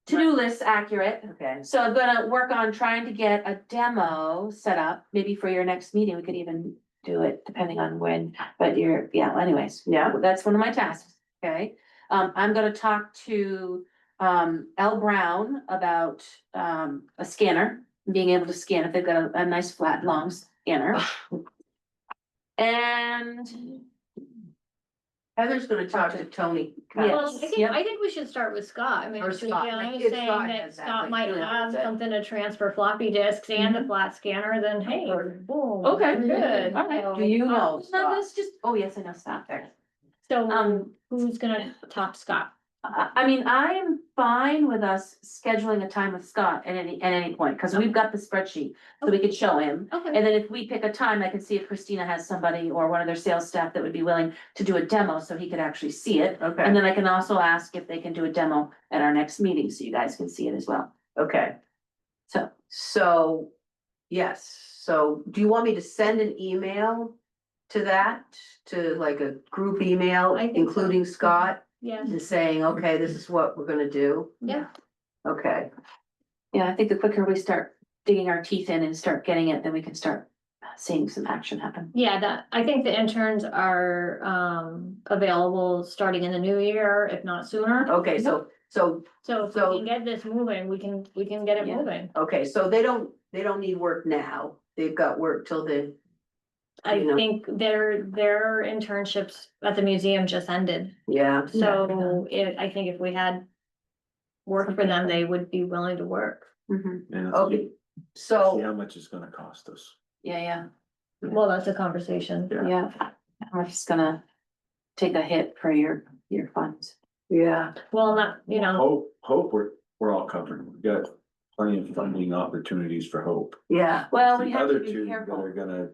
to-do list accurate. Okay, So I'm gonna work on trying to get a demo set up, maybe for your next meeting, we could even do it depending on when, but anyways. yeah, That's one of my tasks, okay? I'm gonna talk to, L Brown about, a scanner, being able to scan if they've got a nice flat, long scanner. And, Heather's gonna talk to Tony. Yes. Well, I think we should start with Scott. I mean, Or Scott, Juliana was if saying Scott that has that, Scott like might Juliana have said. something to transfer floppy disks and a flat scanner, then hey, boom. Okay. we're Good. All right. So- Do you know no, Scott? this just, oh, yes, I know, stop there. So, who's gonna talk to Scott? I mean, I am fine with us scheduling a time with Scott at any point, cause we've got the spreadsheet, so we could show him. Okay. And then if we pick a time, I can see if Christina has somebody or one of their sales staff that would be willing to do a demo, so he could actually see it. And Okay, then I can also ask if they can do a demo at our next meeting, so you guys can see it as well. okay, So, so, yes, so do you want me to send an email to that? To like a group email, I think so. including Scott, Yes, and saying, okay, this is what we're gonna do? yeah, Okay, yeah, I think the quicker we start digging our teeth in and start getting it, then we can start seeing some action happen. yeah, I think the interns are, available starting in the new year, if not sooner. okay, so, So if we So- can get this moving, we can get it Yeah. moving. okay, so they don't need work now, they've got work till the, I You know. think their internships at the museum just ended. yeah, So I think if we had work for them, they would be willing to work. Mhm. And okay, see so, how much it's gonna cost us. Yeah. Well, that's a conversation. Yeah, I'm just gonna take a hit for your funds. yeah, Well, not, you know, Hope, we're all covered. We've got plenty of funding opportunities for Hope. yeah, Well, The we have to other be two that careful, are gonna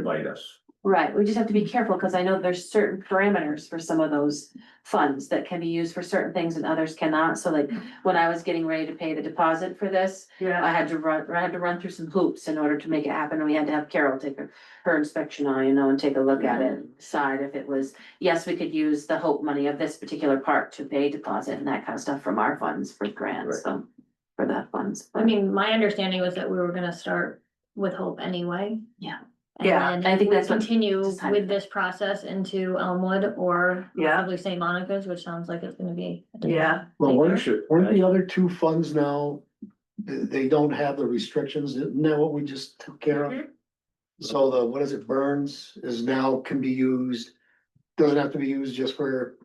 bite us. right, we just have to be careful, cause I know there's certain parameters for some of those funds that can be used for certain things and others cannot, so like, when I was getting ready to pay the deposit for this, yeah, I had to run through some hoops in order to make it happen, and we had to have Carol take her inspection on, and take a look at it, and decide if it was, yes, we could use the Hope money of this particular part to pay deposit and that kind of stuff from our funds for grants, so, for the funds. I mean, my understanding was that we were gonna start with Hope anyway. Yeah. Yeah, And I then think we that's what continue decided. with this process into Elmwood or Yeah. possibly St. Monica's, which sounds like it's gonna be. yeah, Well, Bigger. weren't the other two funds now, they don't have the restrictions, isn't that what we just took care of? So the, what is it, Burns is now can be used, doesn't have to be used just for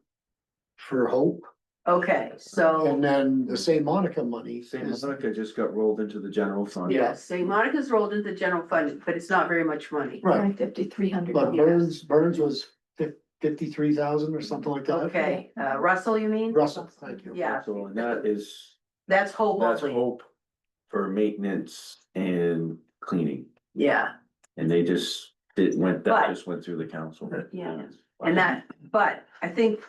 Hope. okay, so, And then the St. Monica money Saint is, Monica just got rolled into the general fund. yes, St. Monica's rolled into the general fund, but it's not very much money. right, 5,300. but Yes. Burns was 53,000 or something like that. Okay, Russell, you mean? Russell, thank you. Yeah. So, and that's That's Hope only, Hope for maintenance and cleaning. yeah, And they just, But- just went through the council. Yeah. and that, but I think,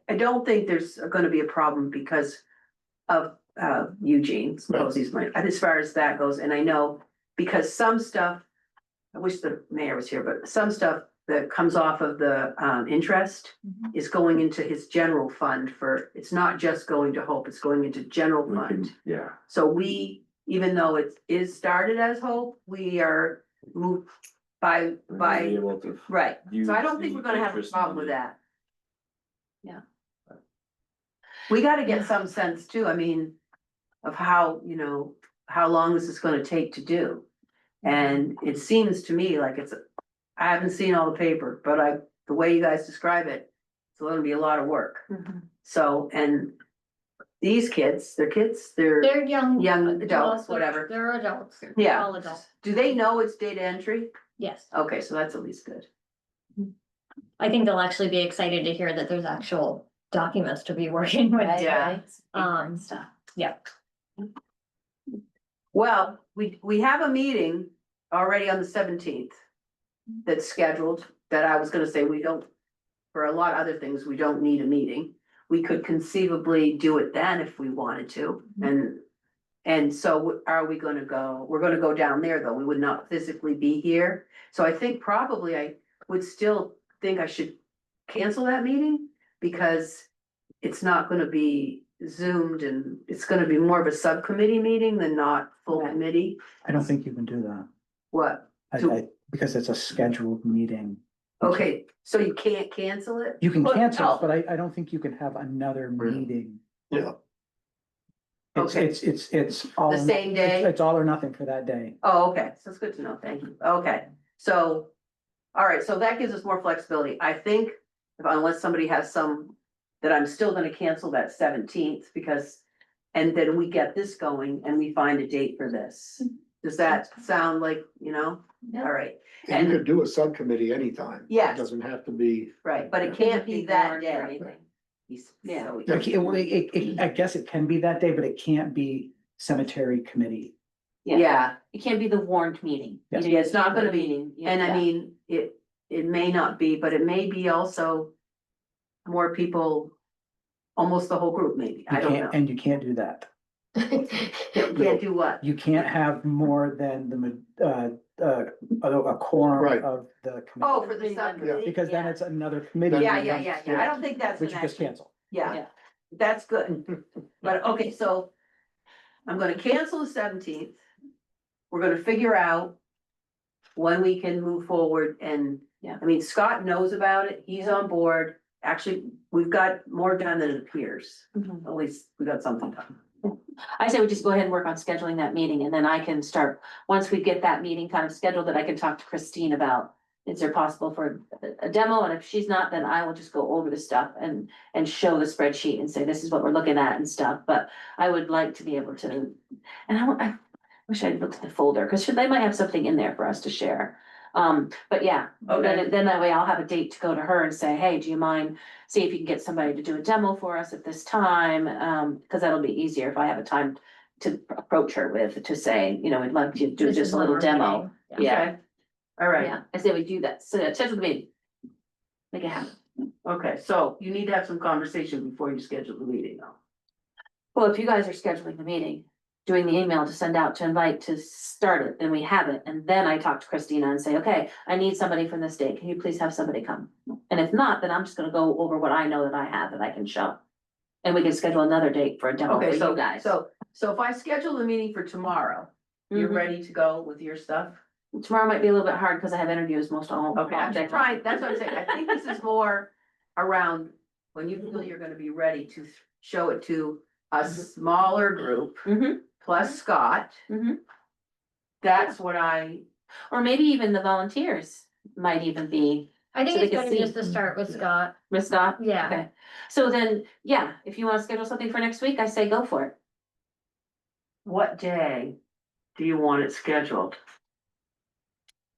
I don't think there's gonna be a problem because of, Eugene's, Posey's money, as far as that goes, and I know, because some stuff, I wish the mayor was here, but some stuff that comes off of the, interest is going into his general fund for, it's not just going to Hope, it's going into general We can, fund. yeah, So we, even though it is started as Hope, we are moved by, be able to right, use so I don't think the we're gonna have a interest problem with money. that. Yeah. we gotta get some sense too, I mean, of how, you know, how long this is gonna take to do. And it seems to me like I haven't seen all the paper, but the way you guys describe it, it's gonna be a lot of work. So, and these kids, they're, They're young. Young adults, they're- whatever. They're adults. Yeah. All adults, do they know it's data entry? yes. Okay, so that's at least good. I think they'll actually be excited to hear that there's actual documents to be working with. Yeah. Stuff. Yeah. Well, we have a meeting already on the 17th. That's scheduled, that I was gonna say we don't, for a lot of other things, we don't need a meeting. We could conceivably do it then if we wanted to, and so are we gonna go, we're gonna go down there though, we would not physically be here. So I think probably I would still think I should cancel that meeting, because it's not gonna be zoomed, and it's gonna be more of a subcommittee meeting than not full Right. committee. I don't think you can do that. What? Because it's a scheduled meeting. Okay, so you can't cancel it? You can But- cancel, oh, it, but I don't think you can have another meeting. Yeah, Okay. It's all. The same day? It's all or nothing for that day. Oh, okay, so it's good to know, thank you, okay, so, all right, so that gives us more flexibility, I think, unless somebody has some, that I'm still gonna cancel that 17th, because, and then we get this going and we find a date for this. Does that sound like, you know, all right, and you could do a subcommittee anytime. It Yes. doesn't have to be, right, but it can't be that warned or day. anything. Yeah. I guess it can be that day, but it can't be cemetery committee. Yeah, It can't be the warned meeting. Yes. yeah, it's not gonna be, Yeah. and I mean, it may not be, but it may be also more people, almost the whole group maybe, I You don't can't, know. and you can't do that. Can't do what? You can't have more than a quorum Right. of the Oh, committee. for the subcommittee? Because then it's another committee. Yeah, I don't think that's Which gonna you just actually, cancel. yeah, Yeah. that's good, but okay, so. I'm gonna cancel the 17th. We're gonna figure out. When we can move forward and, Yeah. I mean, Scott knows about it, he's on board, actually, we've got more done than it appears, Mhm. at least we got something done. I say we just go ahead and work on scheduling that meeting, and then I can start, once we get that meeting kind of scheduled, that I can talk to Christine about. Is there possible for a demo, and if she's not, then I will just go over the stuff and show the spreadsheet and say, this is what we're looking at and stuff, but I would like to be able to. And I wish I'd looked at the folder, cause they might have something in there for us to share. But yeah, Okay. then that way I'll have a date to go to her and say, hey, do you mind, see if you can get somebody to do a demo for us at this time, cause that'll be easier if I have a time to approach her with, to say, you know, I'd love to do This just is a when little we're demo. meeting. Yeah, Okay. All right, yeah, I say we do that, so schedule the meeting. Make it happen. okay, so you need to have some conversation before you schedule the meeting though. Well, if you guys are scheduling the meeting, doing the email to send out to invite to start it, then we have it, and then I talk to Christina and say, okay, I need somebody from this date, can you please have somebody come? And if not, then I'm just gonna go over what I know that I have that I can show. And we can schedule another date for a demo for Okay, you so, guys. so if I schedule the meeting for tomorrow, you're Mhm. ready to go with your stuff? Tomorrow might be a little bit hard, cause I have interviews most all. Okay, I'm all day. just trying, that's what I'm saying, I think this is more around when you feel you're gonna be ready to show it to a smaller group Mhm, plus Scott. mhm. That's what Or maybe even the volunteers might even be, I think So they it's can better see. just to start with Scott. Miss Scott? Yeah. Okay, so then, yeah, if you wanna schedule something for next week, I say go for it. what day do you want it scheduled?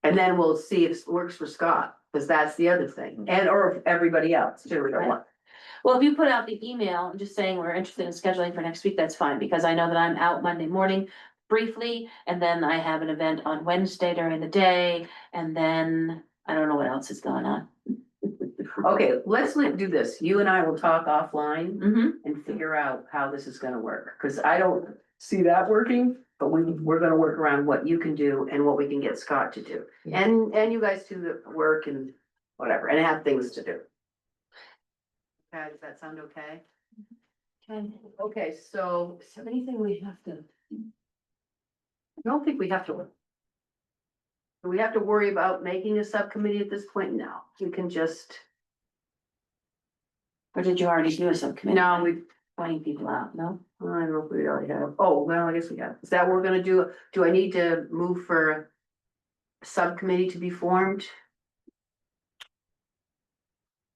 And then we'll see if it works for Scott, because that's the other thing, and or everybody else too, we don't want. Well, if you put out the email just saying we're interested in scheduling for next week, that's fine, because I know that I'm out Monday morning briefly, and then I have an event on Wednesday during the day, and then I don't know what else is going on. Okay, let's do this, you and I will talk offline Mm-hmm. and figure out how this is gonna work, cause I don't see that working. But we're gonna work around what you can do and what we can get Scott to do, and you guys do the work and whatever, and have things to do. Okay, does that sound okay? Okay. Okay, so is there anything we have to? I don't think we have to. Do we have to worry about making a subcommittee at this point? No, we can just, Or did you already do a subcommittee? no, pointing people out, no? I don't know if we already have, oh, well, I guess we have, is that what we're gonna do? Do I need to move for a subcommittee to be formed?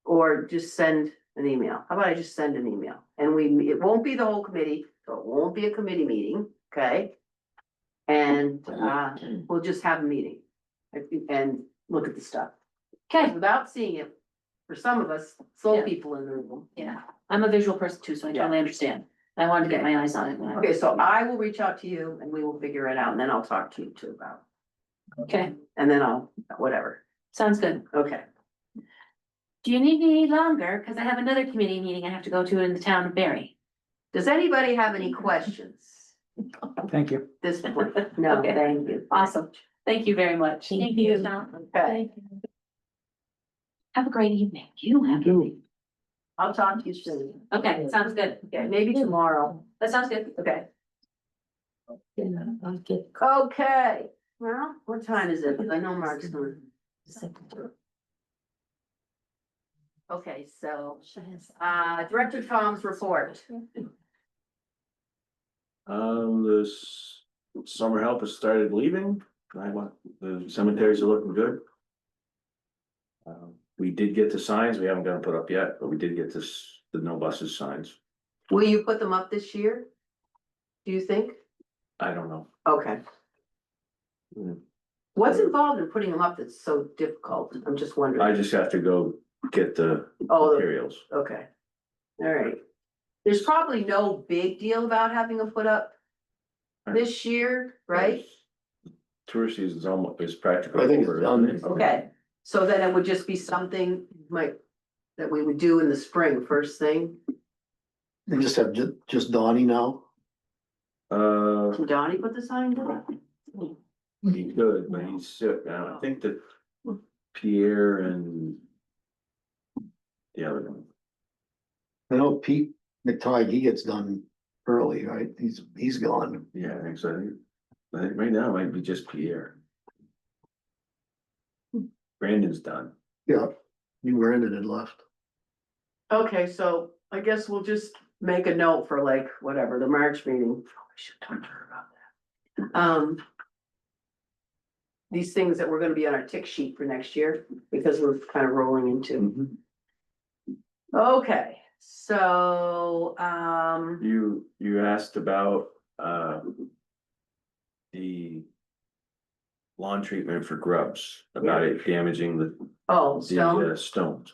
Or just send an email? How about I just send an email? And it won't be the whole committee, so it won't be a committee meeting, okay? And, we'll just have a meeting and look at the stuff. Okay, Without seeing it, for some of us, slow Yeah. people in the room. yeah, I'm a visual person too, so I totally understand. I wanted to get my eyes on it. when I- Okay, so I will reach out to you and we will figure it out, and then I'll talk to you too about, Okay, and then whatever, sounds good. okay. Do you need me longer? Cause I have another committee meeting I have to go to in the town of Barre. Does anybody have any questions? Thank you. This point? No, Okay. thank you. Awesome. Thank you very much. Thank you. Okay, Have a great evening. You have. I'll talk to you soon. Okay, sounds good. Okay, maybe tomorrow. That sounds good. Okay. Yeah, I'll get Okay, well, what time is it? I know Mark's going. Okay, so, Director Tom's report. This summer help has started leaving. The cemeteries are looking good. We did get the signs. We haven't got them put up yet, but we did get the no buses signs. Will you put them up this year? Do you think? I don't know. Okay. Mm. What's involved in putting them up that's so difficult? I'm just wondering. I just have to go get the Oh, materials. okay. All right. There's probably no big deal about having them put up this year, right? Tourist season's is practically I think it's over. done. isn't it? Okay, so then it would just be something like that we would do in the spring, first thing. They just have just Donnie now. Can Donnie put the sign up? He could, but he's sick now. I think that Pierre and the other one. I know Pete McTighe, he gets done early, right? He's gone. Yeah, I think so. I think right now it might be just Pierre. Brandon's done. Yeah, you Brandon had left. Okay, so I guess we'll just make a note for like, whatever, the March meeting. I should talk to her about that. These things that we're gonna be on our tick sheet for next year, because we're kind of rolling into. Okay, so, You asked about the lawn treatment for grubs, about it damaging the stone, stones.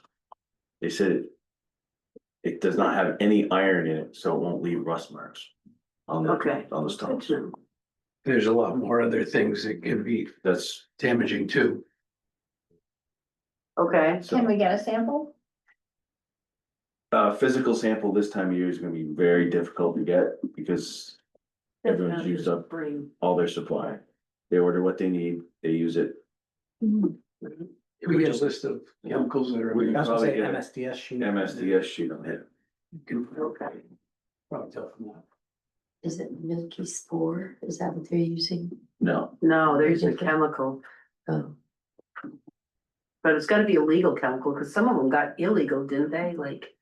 They said it does not have any iron in it, so it won't leave rust marks on okay. the stones. There's a lot more other things that can be That's damaging too. Okay, so. Can we get a sample? Physical sample this time of year is gonna be very difficult to get because everyone's used up Spring. all their supply. They order what they need, they use it. We get a list of chemicals that are. We I was gonna probably say get MSDS sheet. MSDS sheet on it. You can Okay. probably tell from that. Is it milky spore? Is that what they're using? No, No, there's a chemical, Oh, but it's gotta be a legal chemical, cause some of them got illegal, didn't they? Like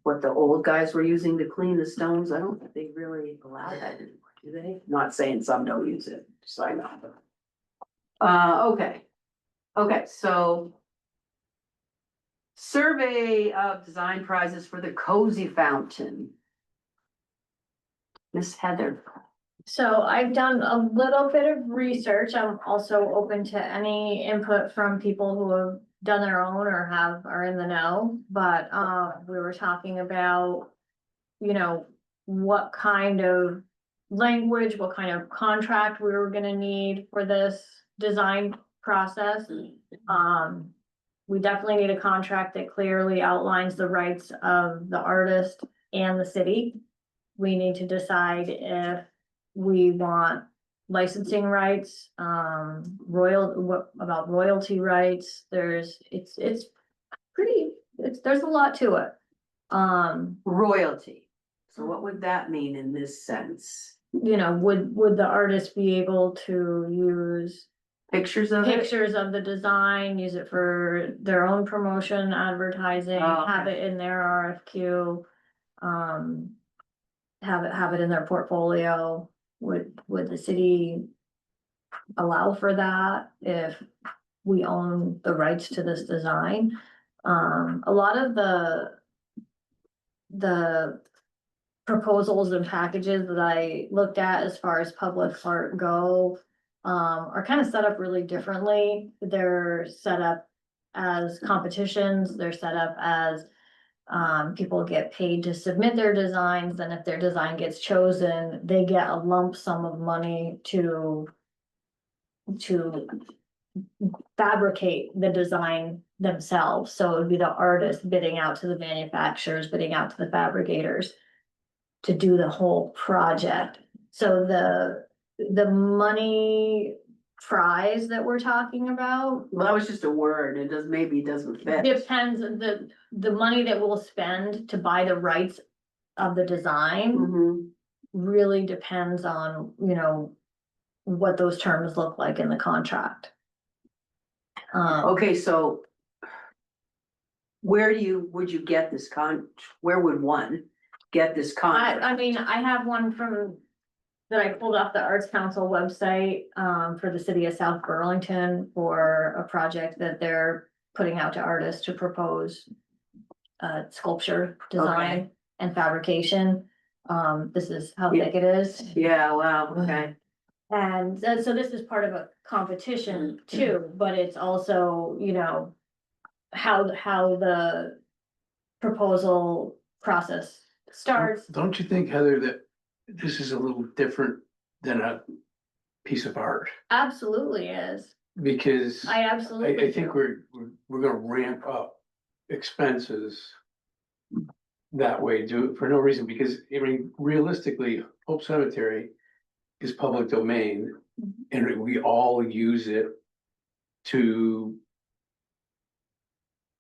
what the old guys were using to clean the stones. I don't think they really allow that anymore, do they? Not saying some don't use it, just so I know. Okay. Okay, so survey of design prizes for the Cozy Fountain. Miss Heather. So I've done a little bit of research. I'm also open to any input from people who have done their own or are in the know, but we were talking about, what kind of language, what kind of contract we were gonna need for this design process. We definitely need a contract that clearly outlines the rights of the artist and the city. We need to decide if we want licensing rights, what about royalty rights? There's a lot to it. Royalty. So what would that mean in this sense? Would the artist be able to use Pictures of it? pictures of the design, use it for their own promotion, advertising, Oh, okay. have it in their RFQ? have it in their portfolio. Would the city allow for that if we own the rights to this design? A lot of the proposals and packages that I looked at as far as public art go, are kind of set up really differently. They're set up as competitions, they're set up as people get paid to submit their designs, and if their design gets chosen, they get a lump sum of money to fabricate the design themselves. So it would be the artist bidding out to the manufacturers, bidding out to the fabricators to do the whole project. So the money prize that we're talking about Well, that was just a word, it does, maybe it doesn't fit. depends, the money that we'll spend to buy the rights of the design Mhm. really depends on, what those terms look like in the contract. Okay, so. Would you get this where would one get this contract? I mean, I have one that I pulled off the Arts Council website, for the city of South Burlington for a project that they're putting out to artists to propose sculpture design and fabrication. This is how Yeah. thick it is. Yeah, wow, okay. And so this is part of a competition too, but it's also, how the proposal process starts. Don't you think, Heather, that this is a little different than a piece of art? Absolutely is. Because I absolutely I think do. we're gonna ramp up expenses that way, do it for no reason, because I mean, realistically, Hope Cemetery is public domain, and we all use it to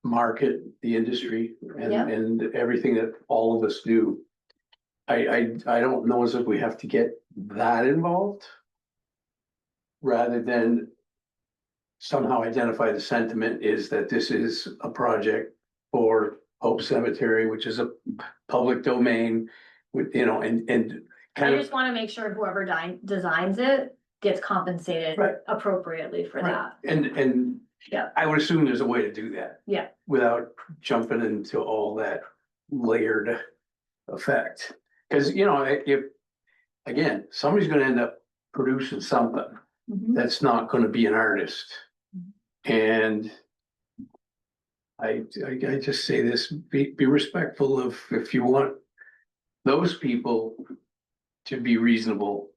market the industry Yep. and everything that all of us do. I don't know as if we have to get that involved, rather than somehow identify the sentiment is that this is a project for Hope Cemetery, which is a public domain with, and I kind just of. wanna make sure whoever designs it gets compensated Right. appropriately for that. And Yeah. I would assume there's a way to do that. Yeah. Without jumping into all that layered effect. Cause if, again, somebody's gonna end up producing something Mhm. that's not gonna be an artist. And I just say this, be respectful of, if you want those people to be reasonable,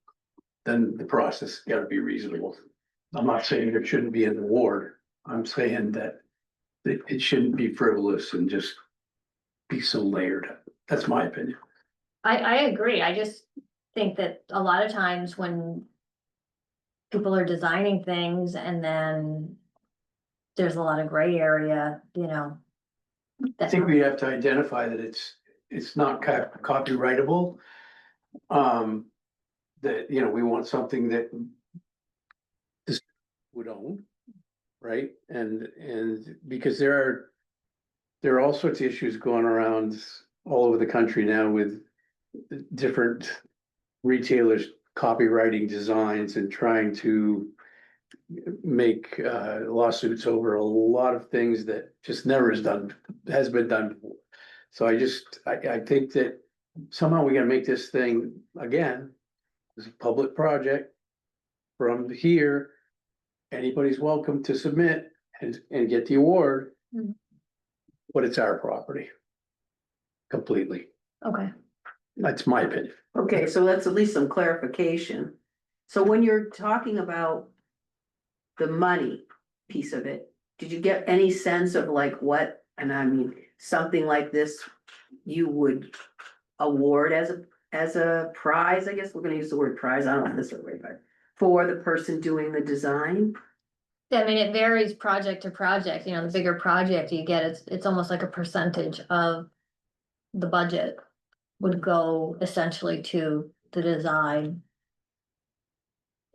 then the process gotta be reasonable. I'm not saying there shouldn't be an award. I'm saying that it shouldn't be frivolous and just be so layered. That's my opinion. I agree. I just think that a lot of times when people are designing things and then there's a lot of gray area, I that's think we have to identify that it's not copyrightable. That, we want something that this would own, right? And because there are all sorts of issues going around all over the country now with different retailers copywriting designs and trying to make lawsuits over a lot of things that just never has been done before. So I think that somehow we gotta make this thing, again, as a public project. From here, anybody's welcome to submit and get the award. Mhm. But it's our property. Completely. okay. That's my opinion. Okay, so that's at least some clarification. So when you're talking about the money piece of it, did you get any sense of like what, and I mean, something like this you would award as a prize, I guess we're gonna use the word prize, I don't know if this is the right word, for the person doing the design? I mean, it varies project to project, the bigger project you get, it's almost like a percentage of the budget would go essentially to the design.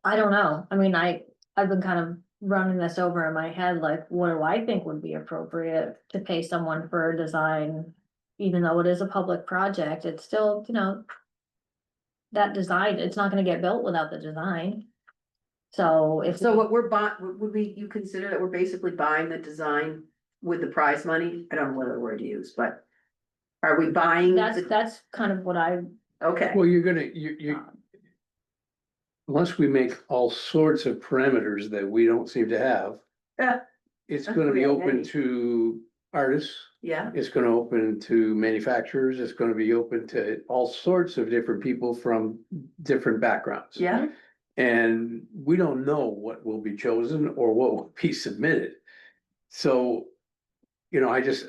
I don't know. I mean, I've been kind of running this over in my head, like, what do I think would be appropriate to pay someone for a design? Even though it is a public project, it's still, that design, it's not gonna get built without the design. So if. So what we're buying, would we, you consider that we're basically buying the design with the prize money? I don't know what other word to use, but are we buying? That's kind of what I, Okay, Well, you, unless we make all sorts of parameters that we don't seem to have. Yeah. It's That's gonna be really open nice. to artists, yeah, it's gonna open to manufacturers, it's gonna be open to all sorts of different people from different backgrounds. yeah, And we don't know what will be chosen or what will be submitted. So, you know, I guess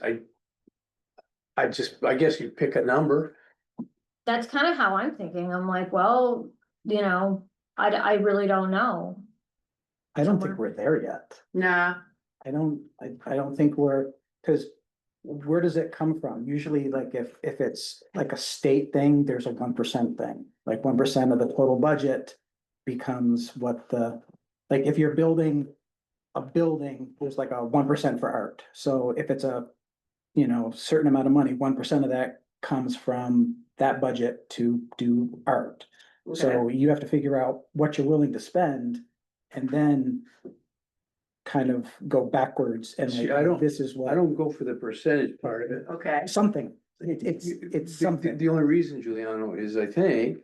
you pick a number. that's kind of how I'm thinking. I'm like, well, you know, I really don't know. I don't think we're there yet. nah, I don't think we're, cause where does it come from? Usually like if it's like a state thing, there's a 1% thing. Like 1% of the total budget becomes what like if you're building a building, there's like a 1% for art. So if it's a, certain amount of money, 1% of that comes from that budget to do art. So you have to figure out what you're willing to spend and then kind of go backwards and See, like, I don't- this is what. I don't go for the percentage part of it. okay, Something, it's The something. the only reason, Giuliano, is I think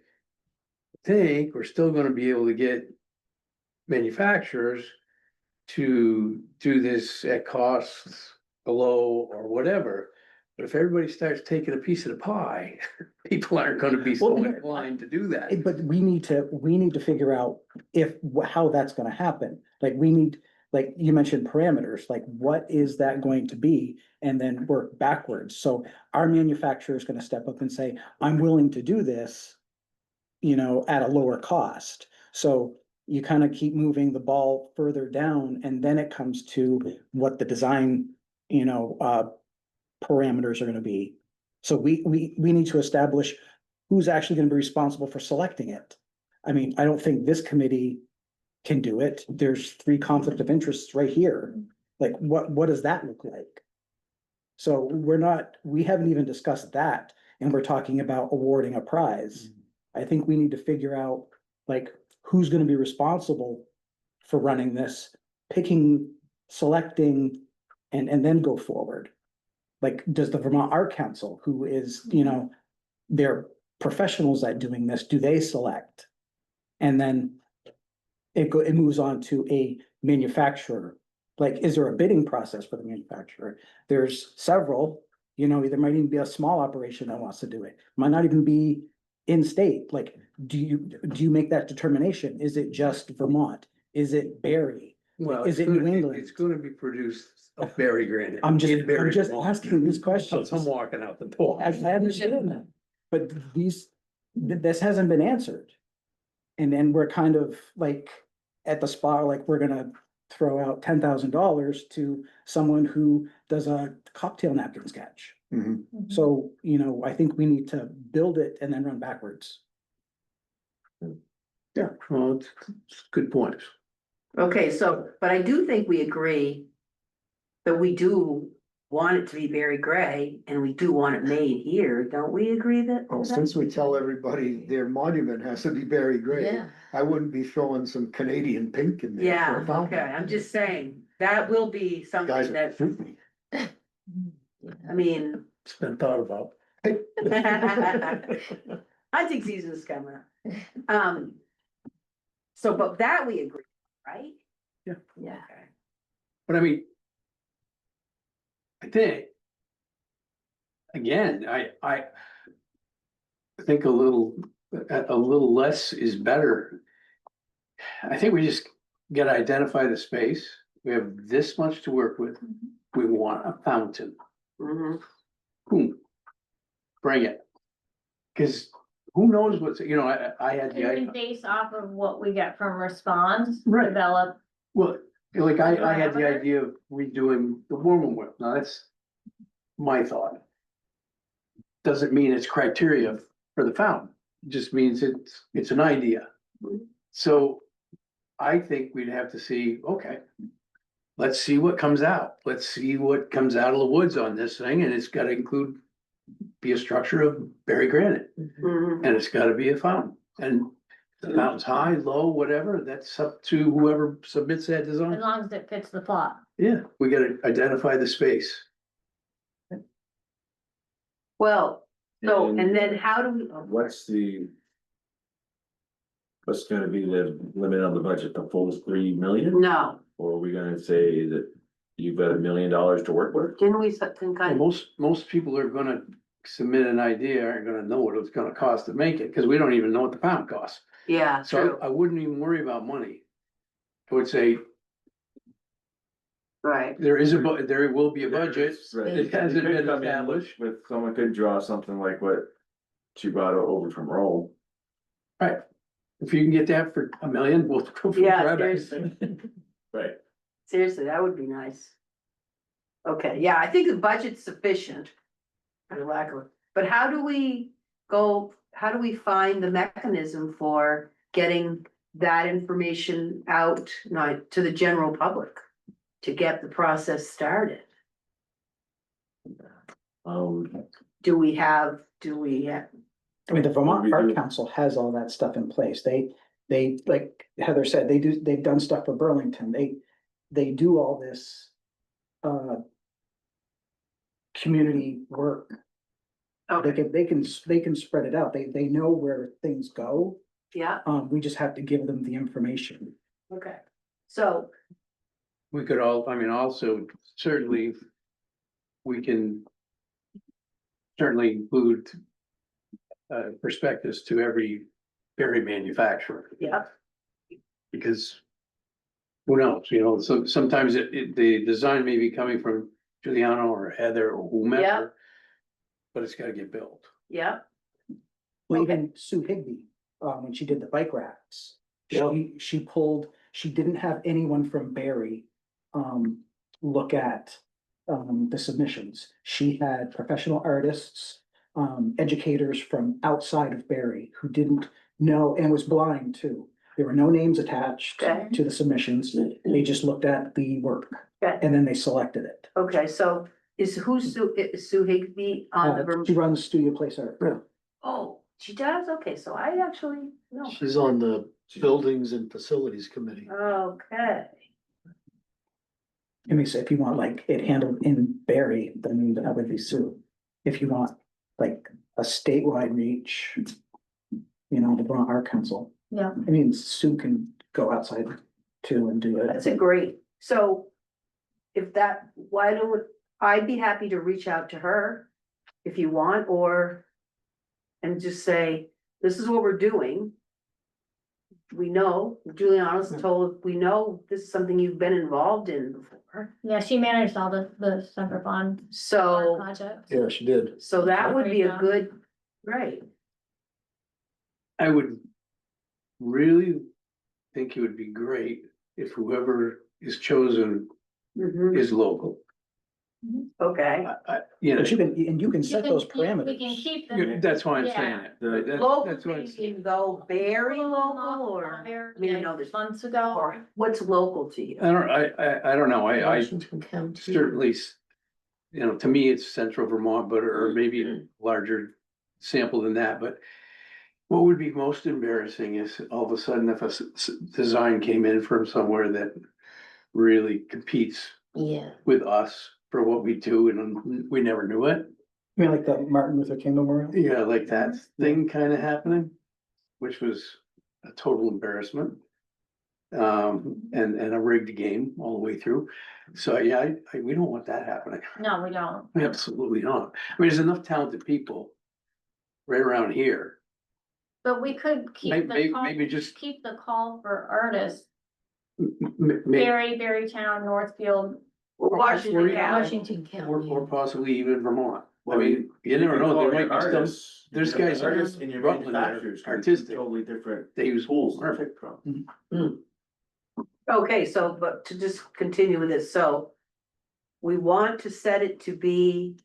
we're still gonna be able to get manufacturers to do this at costs below or whatever. But if everybody starts taking a piece of the pie, people aren't gonna be so Well, yeah. inclined to do that. But we need to figure out how that's gonna happen. Like we need, like you mentioned parameters, like what is that going to be? And then work backwards. So our manufacturer is gonna step up and say, I'm willing to do this, at a lower cost. So you kind of keep moving the ball further down and then it comes to what the design, parameters are gonna be. So we need to establish who's actually gonna be responsible for selecting it. I mean, I don't think this committee can do it. There's 3 conflict of interests right here. Like, what does that look like? So we haven't even discussed that, and we're talking about awarding a prize. I think we need to figure out, like, who's gonna be responsible for running this, picking, selecting, and then go forward. Like, does the Vermont Art Council, who is, they're professionals at doing this, do they select? And then it moves on to a manufacturer. Like, is there a bidding process for the manufacturer? There's several, there might even be a small operation that wants to do it. Might not even be in state. Like, do you make that determination? Is it just Vermont? Is it Barre? Well, Is it New England? It's gonna be produced of Barre granite. I'm in Barre, just Vermont. asking these So questions. I'm walking out the door. I understand that, but this hasn't been answered. And then we're kind of like at the spot, like we're gonna throw out $10,000 to someone who does a cocktail napkin sketch. Mhm. So, I think we need to build it and then run backwards. Yeah, well, it's good points. okay, so, but I do think we agree that we do want it to be very gray and we do want it made here, don't we agree that? Well, since we tell everybody their monument has to be very gray, Yeah. I wouldn't be throwing some Canadian pink in there. for Yeah, a fountain. okay, I'm just saying, that will be Guys something are that, fruity. I mean. It's been thought about. Hunting season's coming up. So, but that we agree, right? Yeah. Okay. But I mean. I think. Again, I think a little less is better. I think we just gotta identify the space. We have this much to work with. We want a fountain. Mhm. Boom. Bring it. Cause who knows what's, I had the And then idea, based off of what we get from response, Right. develop. well, like I had the Parameter? idea of redoing the warm whip. Now that's my thought. Doesn't mean it's criteria for the fountain. It just means it's an idea. So I think we'd have to see, okay. Let's see what comes out. Let's see what comes out of the woods on this thing, and it's gotta be a structure of Barre granite, Mhm. and it's gotta be a fountain. And the mountain's high, low, whatever, that's up to whoever submits that As design. long as it fits the plot. Yeah, we gotta identify the space. Well, so, and then how do we? What's gonna be the limit on the budget, the full 3 million? No, Or are we gonna say that you've got $1 million to work with? didn't we think Well, most people are gonna submit an idea, aren't gonna know what it's gonna cost to make it, cause we don't even know what the pound costs. yeah, So true, I wouldn't even worry about money. I would say right, there will be a budget. Right. It hasn't You could been come in established. With, someone could draw something like what she brought over from Rome. Right. If you can get that for $1 million, we'll go for yeah, it. seriously, Right. seriously, that would be nice. Okay, yeah, I think the budget's sufficient. For lack of, but how do we find the mechanism for getting that information out, not to the general public? To get the process started? Do we have? I mean, the Vermont We Art do. Council has all that stuff in place. They, like Heather said, they've done stuff for Burlington. They do all this. Community work. Okay, They can spread it out. They know where things go. yeah, We just have to give them the information. okay, so, We could all, I mean, also certainly. We can. Certainly include. Prospectus to every berry manufacturer, yeah, because. Who knows, you know, so sometimes the design may be coming from Giuliano or Heather or whomever. Yeah. But it's gotta get built. yeah, Well, Okay. even Sue Higby, when she did the bike racks, Yeah. she didn't have anyone from Barry, look at, the submissions. She had professional artists, educators from outside of Barry who didn't know and was blind too. There were no names attached Okay. to the submissions. They just looked at the work Okay. and then they selected it. okay, so is Sue Higby on the? She runs Studio Place Art. Oh, she does, okay, so I actually know. She's on the Buildings and Facilities Committee. Okay, I mean, so if you want like it handled in Barry, then that would be Sue. If you want like a statewide reach, the Vermont Art Council. Yeah. I mean, Sue can go outside too and do it. that's a great, so. If that, why don't, I'd be happy to reach out to her if you want, or. And just say, this is what we're doing. We know, Giuliano's told, we know this is something you've been involved in before, Yeah, she managed all the Center Pond so, projects. Yeah, she did. so that would be a Great job. good, right, I would really think it would be great if whoever is chosen mhm, is local. okay. You know, But you can set those We can parameters. keep them. that's why I'm Yeah. saying it. The- Right? Local, That's what I'm- you can go very local, or, I mean, I know there's, Months ago. or what's local to you? I don't know, I Washington County. certainly. To me, it's central Vermont, but, or maybe larger sample than that, but. What would be most embarrassing is all of a sudden if design came in from somewhere that really competes Yeah, with us for what we do and we never knew it. I mean, like the Martin Luther King Memorial. Yeah, like that thing kind of happening, which was a total embarrassment. And a rigged game all the way through. So, yeah, we don't want that happening. No, we don't. Absolutely not. I mean, there's enough talented people right around here. But we could keep Maybe, maybe just keep the call for artists, maybe, Berry Town, Northfield. Washington Or- County, Washington or County. possibly even Vermont. I Well, mean, you never know, there might be some, Artists, there's you know, guys that are artists in your Rutland that are manufacturers can be artistic. Totally different they use pools to perfect. pick from. okay, so, but to just continue with this, so. We want to set it to be.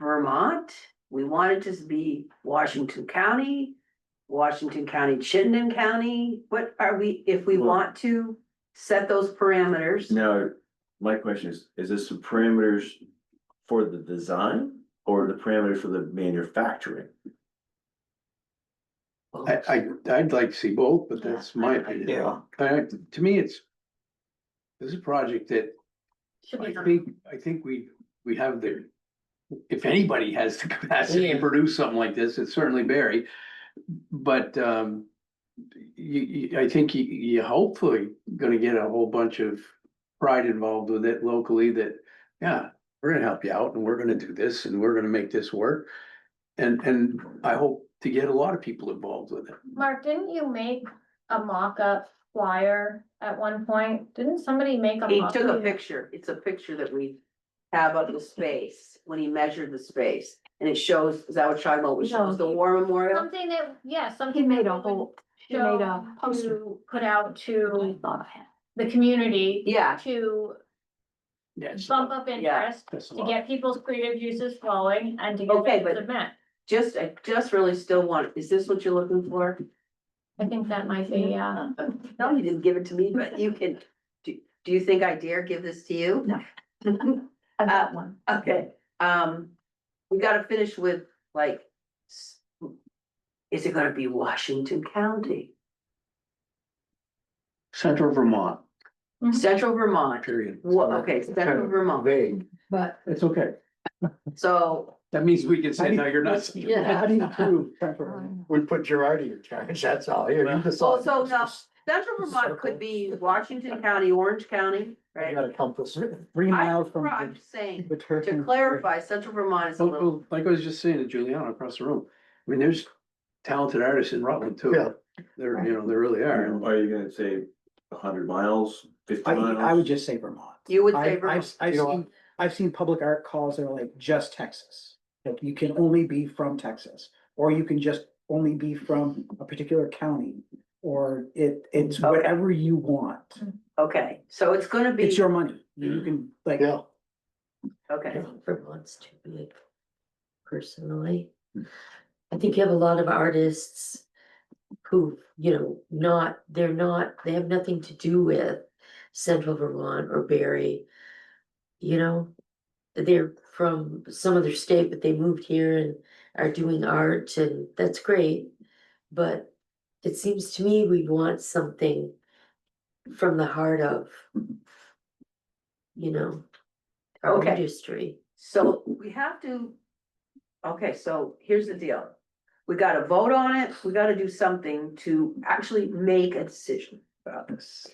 Vermont, we want it to be Washington County. Chittenden County, what are we, if we Well- want to set those parameters? Now, my question is this the parameters for the design or the parameters for the manufacturing? I'd like to see both, but that's my opinion. Yeah. To me, this is a project that Should be I think we have if anybody has the capacity to Yeah. produce something like this, it's certainly Barry. But, I think you hopefully gonna get a whole bunch of pride involved with it locally that, yeah, we're gonna help you out and we're gonna do this and we're gonna make this work. And I hope to get a lot of people involved with it. Mark, didn't you make a mock-up flyer at one point? Didn't somebody make a? He mock-up? took a picture, it's a picture that we have of the space, when he measured the space, and it shows, is that what you're talking about, which shows the war memorial? Something that, yeah, something. He made that a we whole, he would made show a poster. to Put out I to thought of him. the community. Yeah. To Yes. bump up interest, That's a to lot. get people's creative juices flowing and to get Okay, them to but- submit. I just really still want, is this what you're looking for? I think that might be, yeah. No, you didn't give it to me, but you can, do you think I dare give this to you? No. I got one. Okay, we gotta finish with like, is it gonna be Washington County, Central Vermont, Central Vermont? period. Okay, Central Vermont, Vague. But, It's okay. so, That means we can say, no, you're not. yeah. How do you prove temporary? We put Girardi in charge, that's all, here, you decide. well, so now, Central Vermont could be Washington County, Orange County, You right? got a compass. 3 miles I'm from just saying, the to Turkish. clarify, Central Vermont is a little, Well, like I was just saying to Juliana across the room, I mean, there's talented artists in Rutland too. Yeah. There really are. Are you gonna say 100 miles, 50 miles? I would just say Vermont. you would say I've, Vermont? I've You know seen, I've seen public art calls that are like just Texas. Like you can only be from Texas, or you can just only be from a particular county. Or it's Okay. whatever you want. Okay, so it's gonna be, It's your money. You can like. Yeah, I okay, think Vermont's too big, personally. I think you have a lot of artists who, they have nothing to do with Central Vermont or Barre. They're from some other state, but they moved here and are doing art, and that's great. But it seems to me we want something from the heart of, our Okay. industry. so we have to, okay, so here's the deal. We gotta vote on it, we gotta do something to actually make a decision about this.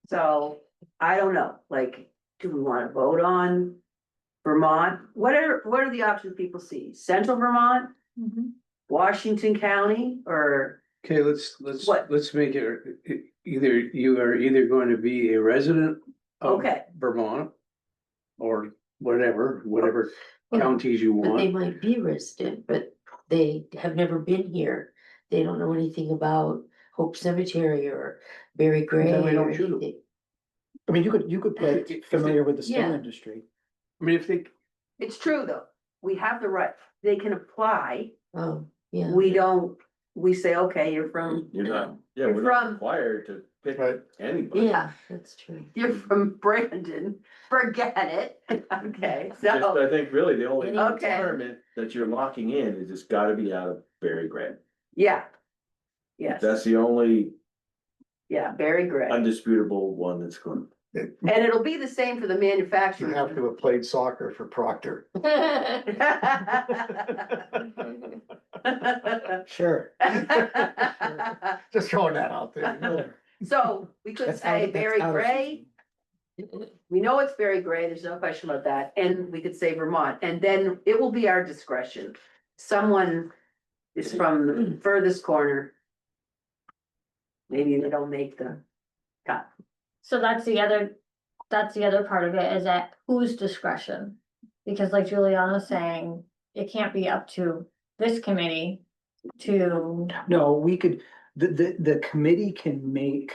So, I don't know, like, do we wanna vote on Vermont? What are the options people see? Central Vermont, Washington County, or, Okay, let's What? make it, you are either going to be a resident of okay, Vermont. Or whatever Well, counties you But they want. might be resident, but they have never been here. They don't know anything about Hope Cemetery or Barry Gray Then we or don't choose them. anything. I mean, you could play familiar with the stone Yeah. industry. I mean, if they, it's true though, we have the right, they can apply, Oh, yeah. we don't, we say, okay, you're from, You're not, yeah, You're we're not from- required to pick Right. anybody. Yeah, that's true. you're from Brandon, forget it, okay, Just, so, I think really the only Okay. requirement that you're locking in is it's gotta be out of Barry Grant. yeah. Yes, That's the only yeah, very great, and undisputable one that's going. it'll be the same for the you manufacturer. have to have played soccer for Proctor. Sure. Just throwing that out there. So, we could That's say that's Barry out of Gray, we know it's Barry Gray, there's no question about that, and we could say Vermont, and then it will be our discretion. Someone is from the furthest corner. Maybe they don't make the cut. So that's the other part of it, is at whose discretion? Because like Juliana's saying, it can't be up to this committee to, No, we could, the committee can make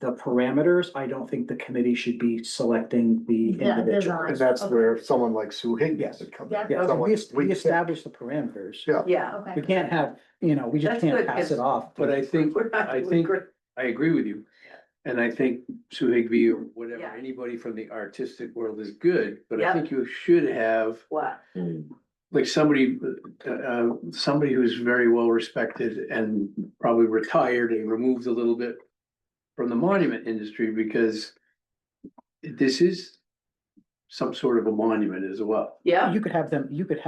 the parameters. I don't think the committee should be selecting the Yeah, individual. design. And that's Okay. where someone like Sue Higgins Yes. would come in. Yeah. Yeah, so Someone we establish the parameters. Yeah. Yeah. okay. We can't have, we just That's can't good, pass 'cause- it off. but I think, We're not I doing think, great. I agree with you. And I think Sue Higby or whatever, Yeah. anybody from the artistic world is good, but I Yep. think you should have What? Hmm. like somebody, somebody who's very well respected and probably retired and removed a little bit from the monument industry, because this is some sort of a monument as well. Yeah, You could have them, you could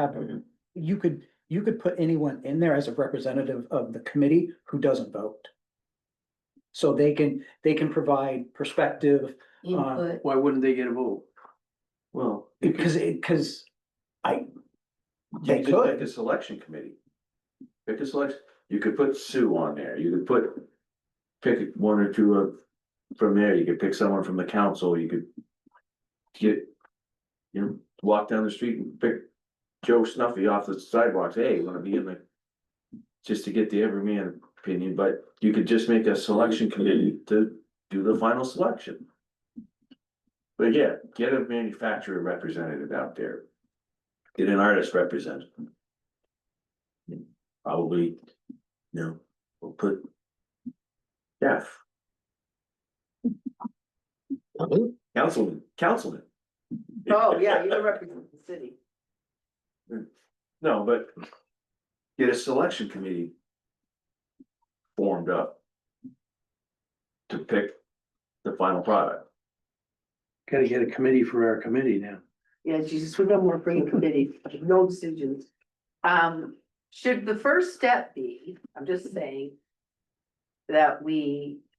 put anyone in there as a representative of the committee who doesn't vote. So they can provide perspective, Input, Why wouldn't they get a vote? Well, because they you could pick could. a selection committee. Pick a selection, you could put Sue on there, you could pick one or two of, from there, you could pick someone from the council, you could get, you know, walk down the street and pick Joe Snuffy off the sidewalk, say, hey, you wanna be in the, just to get the everyman opinion, but you could just make a selection committee to do the final selection. But yeah, get a manufacturer representative out there. Get an artist representative. Probably, you know, we'll put Jeff, councilman. oh, yeah, you represent the city. No, but get a selection committee formed up to pick the final product. Gotta get a committee for our committee now. Yeah, Jesus, we got more freaking committee, no decisions. Should the first step be, I'm just saying. That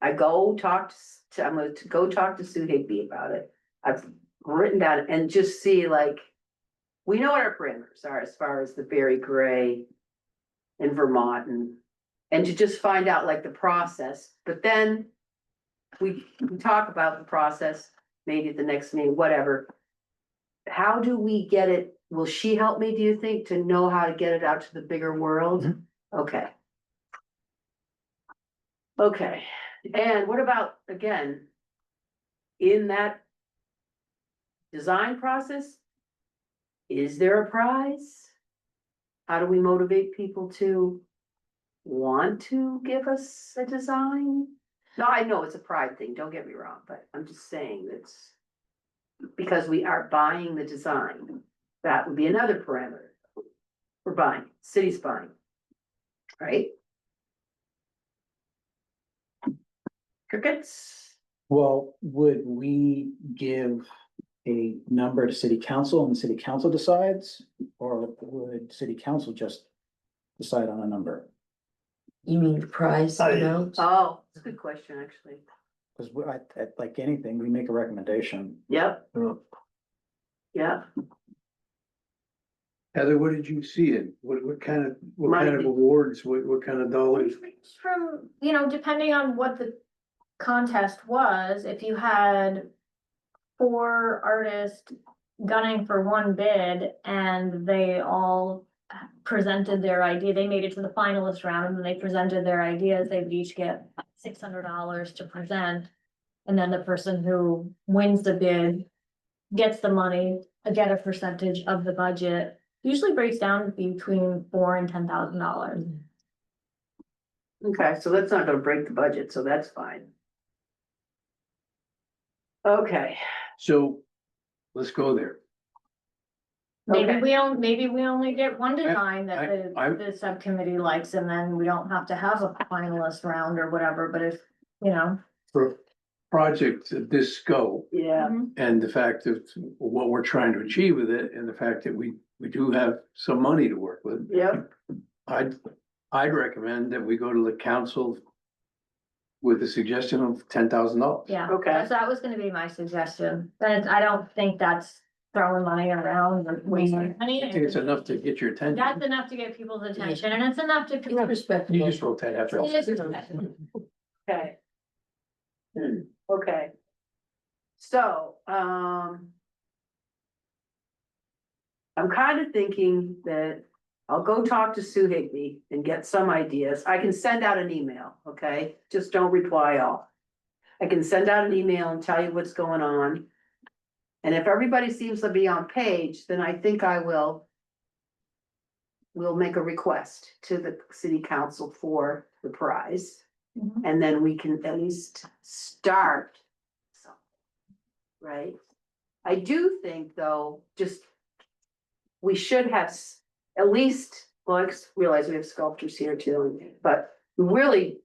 I go talk to, I'm gonna go talk to Sue Higby about it. I've written down and just see like. We know what our parameters are as far as the Barre Gray. In Vermont and to just find out like the process, but then. We talk about the process, maybe at the next meeting, whatever. How do we get it? Will she help me, do you think, to know how to get it out to the bigger world? Okay. Okay, and what about, again? In that. Design process? Is there a prize? How do we motivate people to? Want to give us a design? No, I know it's a pride thing, don't get me wrong, but I'm just saying it's. Because we are buying the design, that would be another parameter. We're buying, city's buying. Right? Crickets? Well, would we give a number to city council and the city council decides? Or would city council just decide on a number? you mean the prize amount? Oh, it's a good question, actually. Because like anything, we make a recommendation. Yep. Yeah, Heather, what did you see it? What kind of Money. awards, what kind of dollars? From, depending on what the contest was, if you had 4 artists gunning for one bid and they all presented their idea, they made it to the finalist round and then they presented their ideas, they would each get $600 to present. And then the person who wins the bid gets the money, get a percentage of the budget, usually breaks down between $4,000 and $10,000. okay, so that's not gonna break the budget, so that's fine. Okay, So, let's go there. Maybe Okay. maybe we only get one design that I- the subcommittee likes, and then we don't have to have a finalist round or whatever, but if, For a project of this scope, yeah, and the fact of what we're trying to achieve with it, and the fact that we do have some money to work with. yep, I'd recommend that we go to the council with a suggestion of $10,000. yeah. Okay. So that was gonna be my suggestion, but I don't think that's throwing money around or wasting money. I think it's enough to get your attention. That's enough to get people's attention, and it's enough to. It's You respectable. just wrote that after. It is respectable. okay. Okay. So, I'm kind of thinking that I'll go talk to Sue Higby and get some ideas. I can send out an email, okay? Just don't reply all. I can send out an email and tell you what's going on. And if everybody seems to be on page, then I think I will. We'll make a request to the city council for the prize. Mhm. And then we can at least start. Something, right? I do think, though, just. We should have at least, well, I realize we have sculptures here too, but we really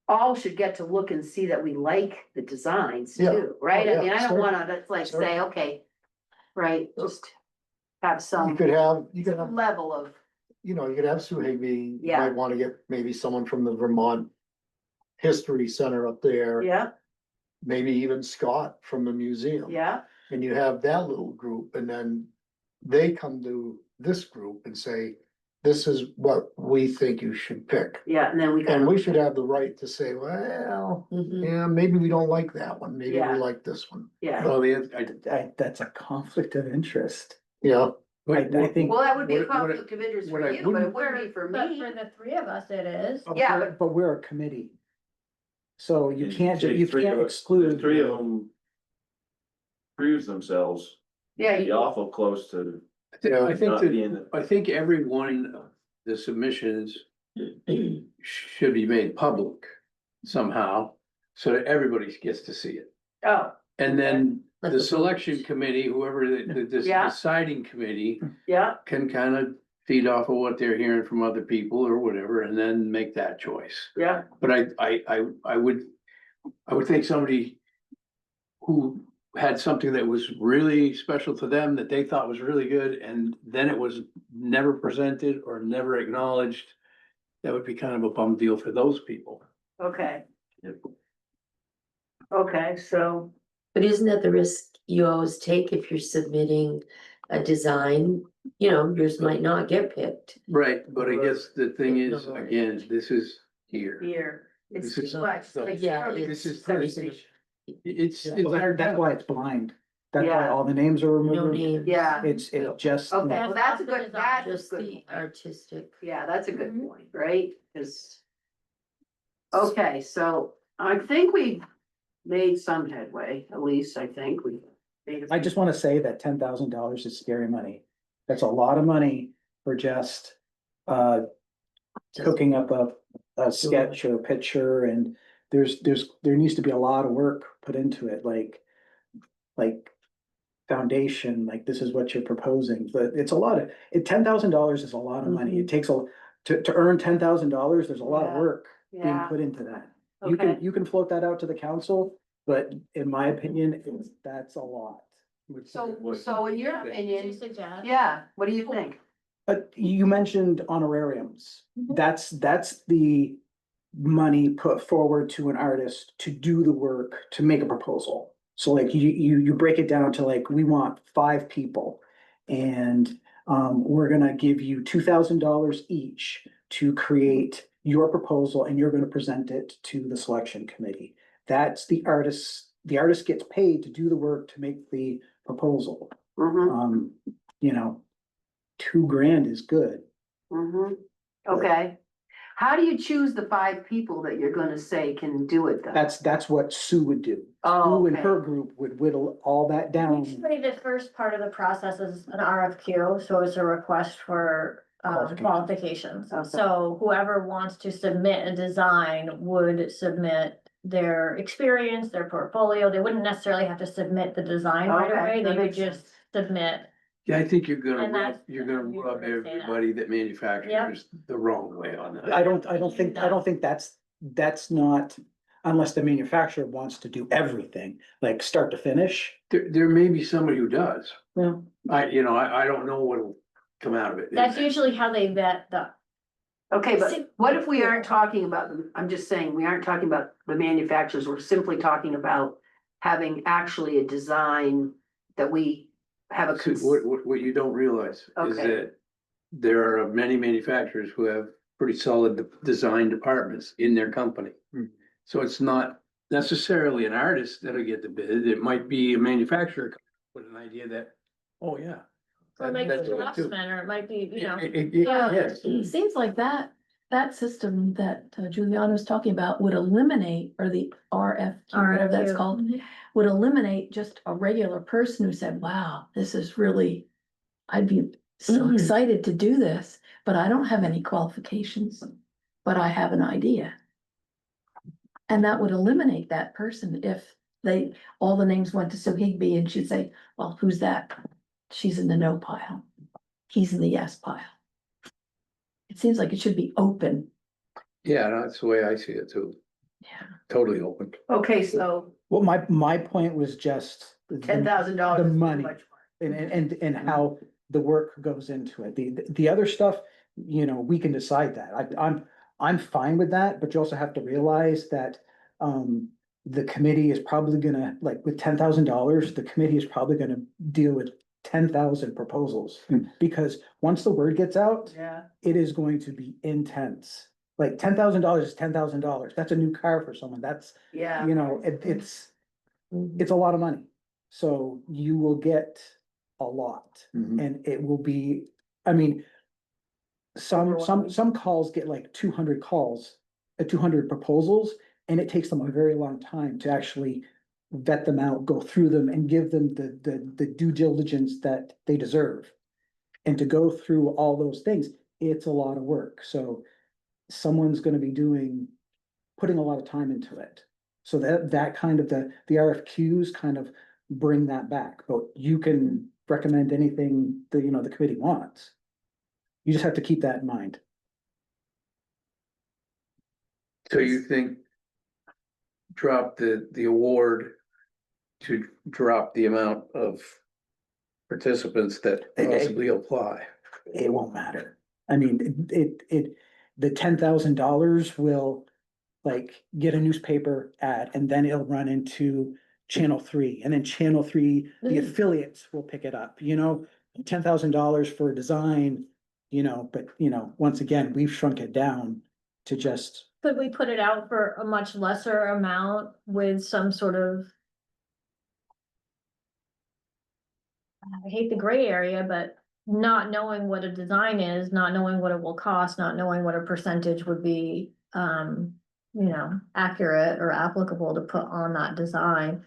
all should get to look and see that we like the designs Yeah. too, right? Oh, I yeah, mean, I don't certainly. wanna, that's like say, okay, right, just have You some could have, level of, you know, you could have Sue Higby, you Yeah. might wanna get maybe someone from the Vermont History Center up there. yeah, Maybe even Scott from the museum. yeah, And you have that little group, and then they come to this group and say, this is what we think you should pick. yeah, and then we And got, we should have the right to say, well, Mhm. yeah, maybe we don't like that one, maybe Yeah. we like this one, yeah. Well, That's a conflict of interest. yeah. I think- Well, that would be a what- conflict of interest what for I you, but it wouldn't- wouldn't be for But me. for the three of us, it is. Yeah. But we're a committee. So you And can't, say you three can't of- exclude. Three of them proves themselves, Yeah, be you- awful close to I think not that, being the. I think every one of the submissions should be made public somehow, so that everybody gets to see it. oh, And then Like the the selection voters. committee, whoever the Yeah. deciding committee yeah, can kind of feed off of what they're hearing from other people or whatever, and then make that choice. yeah, But I would think somebody who had something that was really special to them that they thought was really good, and then it was never presented or never acknowledged. That would be kind of a bum deal for those people. okay. Okay, so, But isn't that the risk you always take if you're submitting a design? You know, yours might not get picked. Right, but I guess the thing is, Acknowledged. again, this is here. here, it's This is too much, the- like, Yeah, zero this is- segregation. It's. Well, that's why it's blind. That's why Yeah. all the names are No removed. names. Yeah, It's just. okay, well, That's that's a not the good, design, that's a Just good the point. artistic. Yeah, that's a good Mhm. point, right? Cause. Okay, so I think we made some headway, at least I think we. made a I few- just wanna say that $10,000 is scary money. That's a lot of money for just, cooking up a sketch or a picture, and there needs to be a lot of work put into it, like foundation, like this is what you're proposing, but it's a lot of, $10,000 is a lot of money. It takes to earn $10,000, there's a lot of Yeah. work being Yeah, put into that. okay, You can float that out to the council, but in my opinion, that's a lot. so in your Did you opinion, suggest? yeah, what do you think? But you mentioned honorariums. That's the money put forward to an artist to do the work, to make a proposal. So like you break it down to like, we want 5 people. And we're gonna give you $2,000 each to create your proposal, and you're gonna present it to the selection committee. That's the artist gets paid to do the work to make the proposal. Mm-hmm, You know, $2,000 is good. mm-hmm, okay. How do you choose the 5 people that you're gonna say can do it then? That's what Sue would do. Oh, Sue and okay. her group would whittle all that down. Usually the first part of the process is an RFQ, so it's a request for qualifications. Okay. So whoever wants to submit a design would submit their experience, their portfolio. They wouldn't necessarily have to submit the design right Okay, away. that They would makes just sense. submit. Yeah, I think you're And gonna that's- you're gonna you rub were gonna say that. everybody that manufactures the wrong way on that. I don't think that's not, unless the manufacturer wants to do everything, like start to finish. There may be somebody who does. Yeah. I don't know what'll come out of it. That's usually how they vet the. Okay, See- but what if we aren't talking about them? I'm just saying, we aren't talking about the manufacturers, we're simply talking about having actually a design that we have a. See, what you don't realize is Okay. that there are many manufacturers who have pretty solid design departments in their company. So it's not necessarily an artist that'll get the bid. It might be a manufacturer with an idea that, oh, yeah. Or it might be that's what I do. draftsman, or it might be, you know. Yeah. Yes. It seems like that system that Juliana was talking about would eliminate, or the RFQ, whatever that's RFQ. called, would eliminate just a regular person who said, wow, this is really, I'd be so Mhm. excited to do this, but I don't have any qualifications, but I have an idea. And that would eliminate that person if all the names went to Sue Higby and she'd say, well, who's that? She's in the no pile. he's in the yes pile. It seems like it should be open. Yeah, that's the way I see it too. Yeah. Totally open. Okay, so Well, my point was just. $10,000. The money. And how the work goes into it. The other stuff, you know, we can decide that. I'm fine with that, but you also have to realize that, the committee is probably gonna, like, with $10,000, the committee is probably gonna deal with 10,000 proposals. Because once the word gets out, Yeah, it is going to be intense. Like $10,000 is $10,000. That's a new car for someone. That's, yeah. you know, it's a lot of money. So you will get a lot Mhm. and it will be, I mean. Some calls get like 200 calls, 200 proposals, and it takes them a very long time to actually vet them out, go through them and give them the due diligence that they deserve. And to go through all those things, it's a lot of work. So someone's gonna be putting a lot of time into it. So that kind of the RFQs kind of bring that back, but you can recommend anything that, you know, the committee wants. You just have to keep that in mind. So you think drop the award to drop the amount of participants that possibly apply? It won't matter. I mean, the $10,000 will like get a newspaper ad and then it'll run into Channel 3 and then Channel 3, the affiliates will pick it up, you know, $10,000 for design, you know, but you know, once again, we've shrunk it down to just. Could we put it out for a much lesser amount with some sort of? I hate the gray area, but not knowing what a design is, not knowing what it will cost, not knowing what a percentage would be, you know, accurate or applicable to put on that design.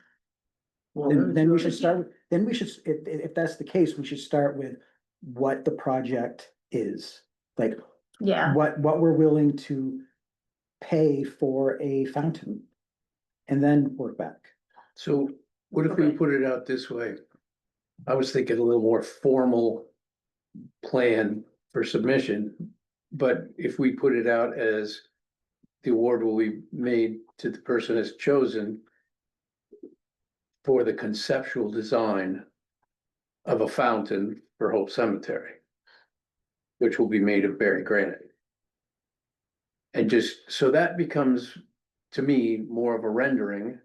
Then we should start, if that's the case, we should start with what the project is. Like, Yeah, what we're willing to pay for a fountain. And then work back. So what if we Okay. put it out this way? I was thinking a little more formal plan for submission. But if we put it out as the award will be made to the person that's chosen for the conceptual design of a fountain for Hope Cemetery, which will be made of Barre granite. And just, so that becomes, to me, more of a rendering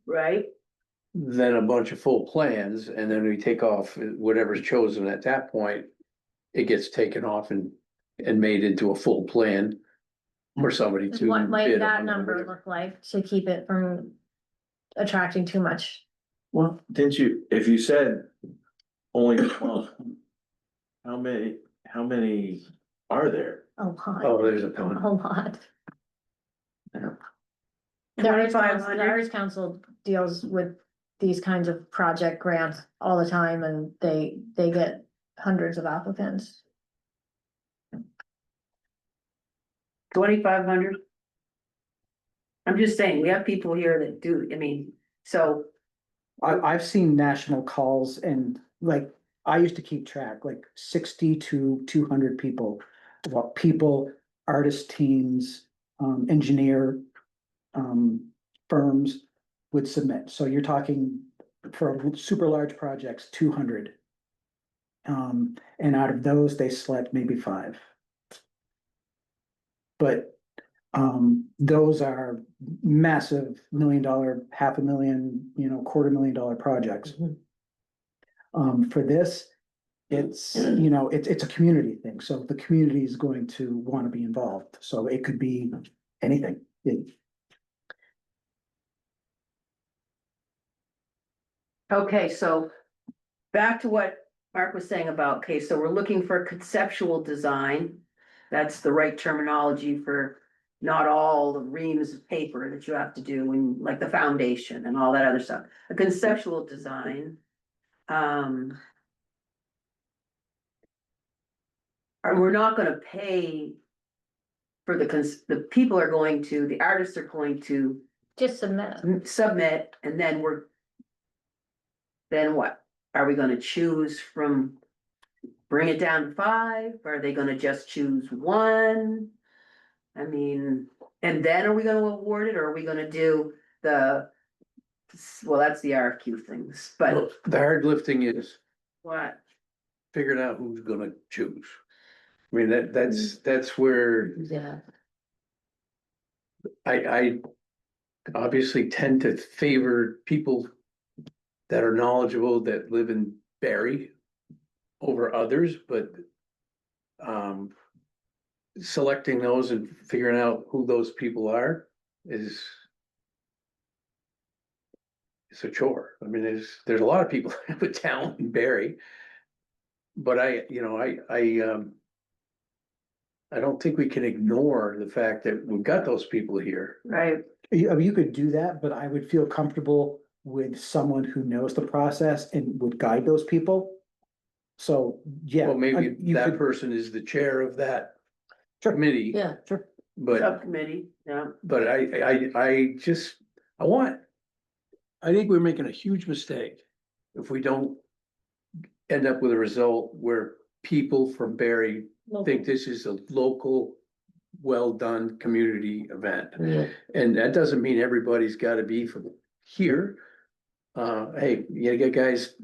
Right? than a bunch of full plans, and then we take off whatever's chosen at that point. It gets taken off and made into a full plan for somebody to. what might bid that on or number whatever. look like to keep it from attracting too much? Well, didn't you, if you said only 12, how many are there? A lot, Oh, there's a a ton. lot. Yeah. The Arts 2,500? Council deals with these kinds of project grants all the time and they get hundreds of applicants. 2,500? I'm just saying, we have people here that do, I mean, so, I've seen national calls and like, I used to keep track, like 60 to 200 people. Well, people, artist teams, engineer, firms would submit. So you're talking for super large projects, 200. And out of those, they select maybe 5. But those are massive $1 million, $500,000, you know, $250,000 projects. For this, it's, you know, it's a community thing, so the community is going to want to be involved, so it could be anything. okay, so. Back to what Mark was saying about, okay, so we're looking for conceptual design. That's the right terminology for not all the reams of paper that you have to do and like the foundation and all that other stuff. A conceptual design. We're not gonna pay for the people are going to, the artists are going to Just submit. submit and then what? Are we gonna choose from bring it down to 5? Are they gonna just choose one? I mean, and then are we gonna award it, or are we gonna do the, well, that's the RFQ things, Well, but the hard lifting is what? figuring out who's gonna choose. I mean, that's where Yeah, I obviously tend to favor people that are knowledgeable, that live in Barre over others, but selecting those and figuring out who those people are is it's a chore. I mean, there's a lot of people with talent in Barre, but I don't think we can ignore the fact that we've got those people here. Right, You could do that, but I would feel comfortable with someone who knows the process and would guide those people. So, yeah. Well, maybe you that could- person is the chair of that Sure. committee, yeah. Sure. but subcommittee, yeah. But I think we're making a huge mistake if we don't end up with a result where people from Barre think this is a local, well-done community event. Yeah, And that doesn't mean everybody's gotta be from here. Hey, you get guys,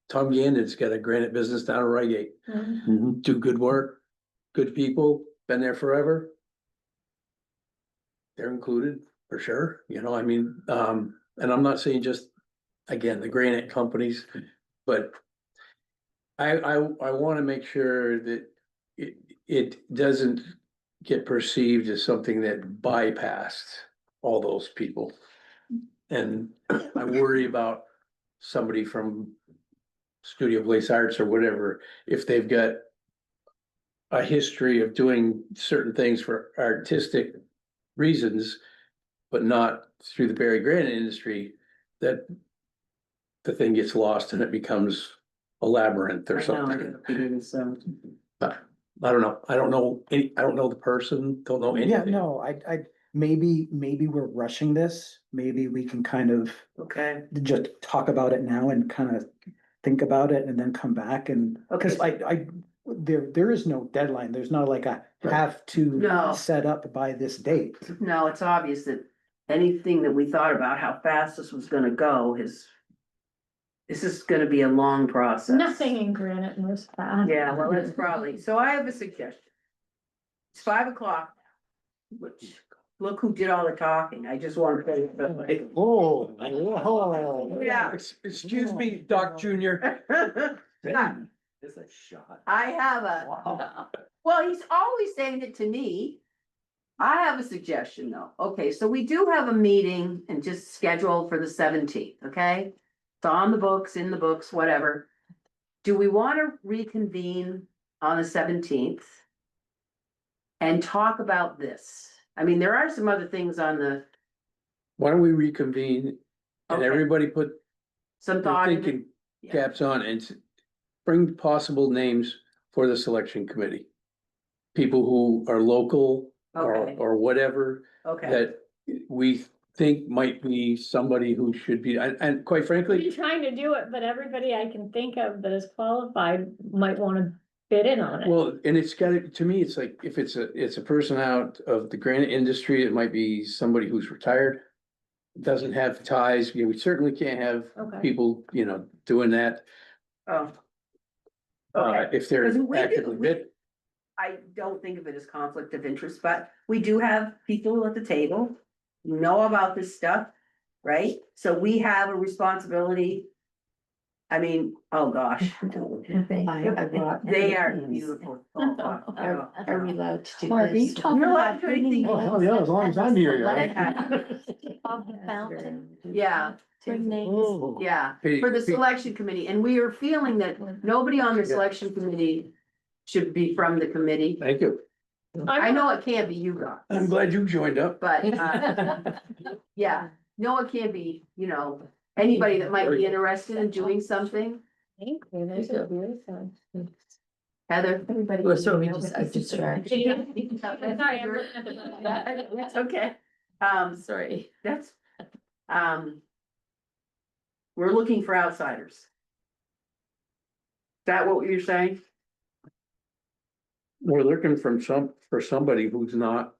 Tom Gannon's got a granite business down in Reigate, Mhm. do good work, good people, been there forever. They're included for sure, I mean, and I'm not saying just, again, the granite companies, but I wanna make sure that it doesn't get perceived as something that bypassed all those people. And I worry about somebody from Studio Place Arts or whatever, if they've got a history of doing certain things for artistic reasons, but not through the Barry granite industry, that the thing gets lost and it becomes a labyrinth or something. But I don't know. I don't know the person, don't know Yeah, anything. no, maybe we're rushing this. Maybe we can kind of Okay, just talk about it now and kind of think about it and then come back and, because there is no deadline. There's not like a have to No. set up by this date. no, it's obvious that anything that we thought about how fast this was gonna go this is gonna be a long process. Nothing in granite moves fast. Yeah, well, that's probably, so I have a suggestion. It's 5 o'clock, which, look who did all the talking, I just want to say. Oh. Yeah. Excuse me, Doc Junior. It's a shot. I have well, he's always saying it to me. I have a suggestion though. Okay, so we do have a meeting and just scheduled for the 17th, okay? It's on the books, in the books, whatever. Do we want to reconvene on the 17th? And talk about this? I mean, there are some other things on the, Why don't we reconvene and Okay. everybody put some their thought in it? thinking Yeah. caps on and bring possible names for the selection committee. People who are local Okay. or whatever, Okay, that we think might be somebody who should be, and quite I've frankly, been trying to do it, but everybody I can think of that is qualified might wanna fit in on it. well, and it's gotta, to me, it's like, if it's a person out of the granite industry, it might be somebody who's retired. Doesn't have ties, we certainly can't have Okay. people, doing that, oh. Okay, if they're 'Cause we do- actively bid. I don't think of it as conflict of interest, but we do have people at the table. Who know about this stuff, right? So we have a responsibility. I mean, oh gosh, they are beautiful. Oh, God. are we allowed to do Mark, are you this? talking You're allowed about to do anything bringing you Oh, want. hell yeah, as long as I'm here, of the fountain? Yeah, Bring names. Oh. yeah, Hey, for the hey, selection committee, and we are feeling that nobody on the selection committee should be from the committee. Thank you. I know it can't be you guys. I'm glad you joined up. But, yeah, no, it can't be, anybody that might be interested in doing something. Thank you, those are really fun. Heather? Everybody. Well, so I'm distracted. Sorry, I'm looking at the. That's okay. Sorry. That's, we're looking for outsiders. Is that what you're saying? we're looking for somebody who's not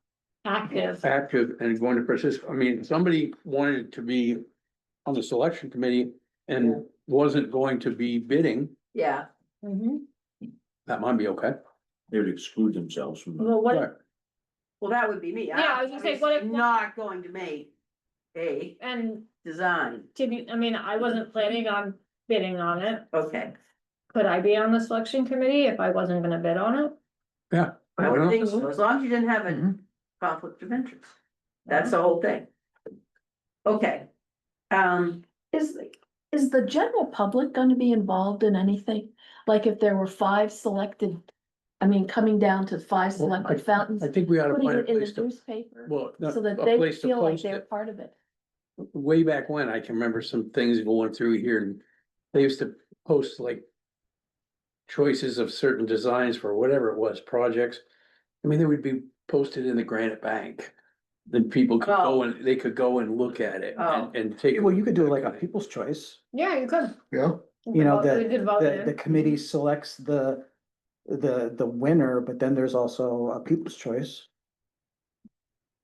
Active. active and going to persist. I mean, somebody wanted to be on the selection committee and wasn't going to be bidding, Yeah, Mhm. that might be okay. They would exclude themselves from. Well, what, well, that would be me. Yeah, I was gonna say, what if- I'm not going to make a and design. to be, I mean, I wasn't planning on bidding on it. Okay. Could I be on the selection committee if I wasn't gonna bid on it? Yeah. I why don't not? think so, as long as you didn't have a Mhm. conflict of interest. That's the whole thing. Okay. Is, is the general public gonna be involved in anything? Like if there were 5 selected, I mean, coming down to 5 Well, selected fountains, I think we ought to putting find a it in place the to, newspaper, well, no, so that a they place to feel like post they're it. part of it. Way back when, I can remember some things going through here and they used to post like choices of certain designs for whatever it was, projects. I mean, they would be posted in the Granite Bank. Then people could go and, they could go and look at it Oh. and take. Well, you could do like a people's choice, Yeah, you could. Yeah, you know, We could vote the in. committee selects the winner, but then there's also a people's choice.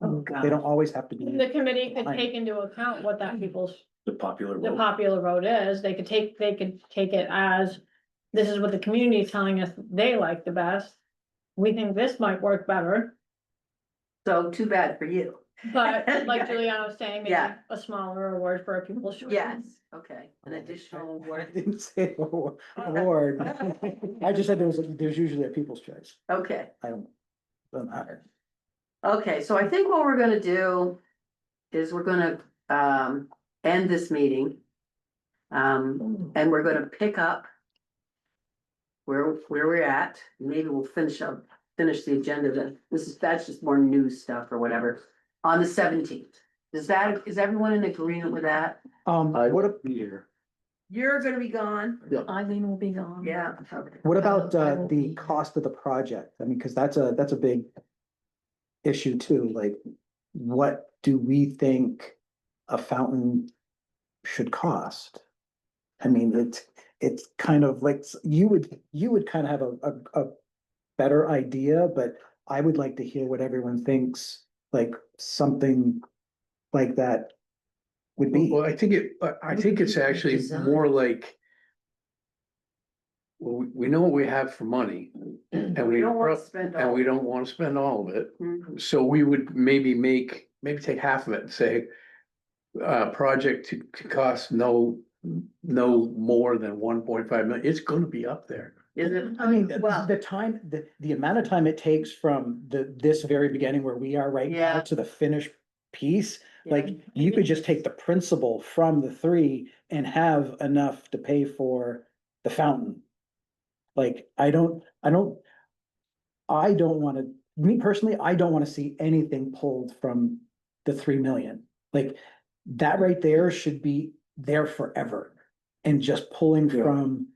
Oh, They God. don't always have to be. The committee could Fine. take into account what that people's, The popular the vote. popular vote is, they could take it as, this is what the community is telling us they like the best. We think this might work better, So too bad for you. but like Juliana was saying, maybe Yeah. a smaller award for a people's choice. Yes, okay, an additional I award. didn't say award. I just said there's usually a people's choice. Okay, I don't, doesn't matter. okay, so I think what we're gonna do is we're gonna end this meeting. And we're gonna pick up where we're at. Maybe we'll finish the agenda then. That's just more news stuff or whatever, on the 17th. Is everyone in agreement with that? What, Here. You're gonna be gone? Eileen will be gone. Yeah, okay. what about I will the be- cost of the project? I mean, cause that's a big issue too, like, what do we think a fountain should cost? I mean, it's kind of like, you would kind of have a better idea, but I would like to hear what everyone thinks, like, something like that would be. Well, I think it's actually Design. more like. Well, we know what we have for money and We we don't wanna pro- spend and all we of it. don't wanna spend all of it. Mhm. So we would maybe take half of it and say. Project to cost no more than 1.5 million, it's gonna be up there. Is it? I mean, Well, the time, the amount of time it takes from this very beginning where we are right now Yeah. to the finished piece, Yeah. like, you could just take the principal from the 3 and have enough to pay for the fountain. Like, I don't wanna, me personally, I don't wanna see anything pulled from the 3 million. Like, that right there should be there forever, and just pulling Yeah. from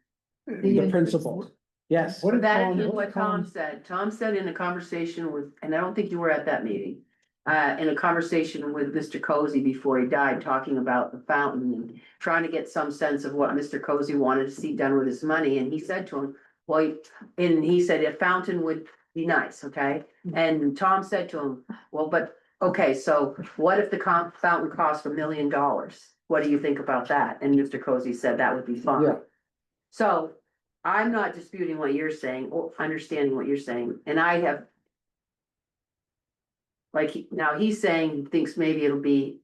the principal. Yes. What did that Tom- is what what did Tom Tom- said. Tom said in a conversation with, and I don't think you were at that meeting. In a conversation with Mr. Cozy before he died, talking about the fountain and trying to get some sense of what Mr. Cozy wanted to see done with his money, and he said to him, well, and he said a fountain would be nice, okay? And Tom said to him, well, but, okay, so what if the fountain cost $1 million? What do you think about that? And Mr. Cozy said that would be fine. Yeah. So I'm not disputing what you're saying or understanding what you're saying, and I have. Like, now he's saying, he thinks maybe it'll be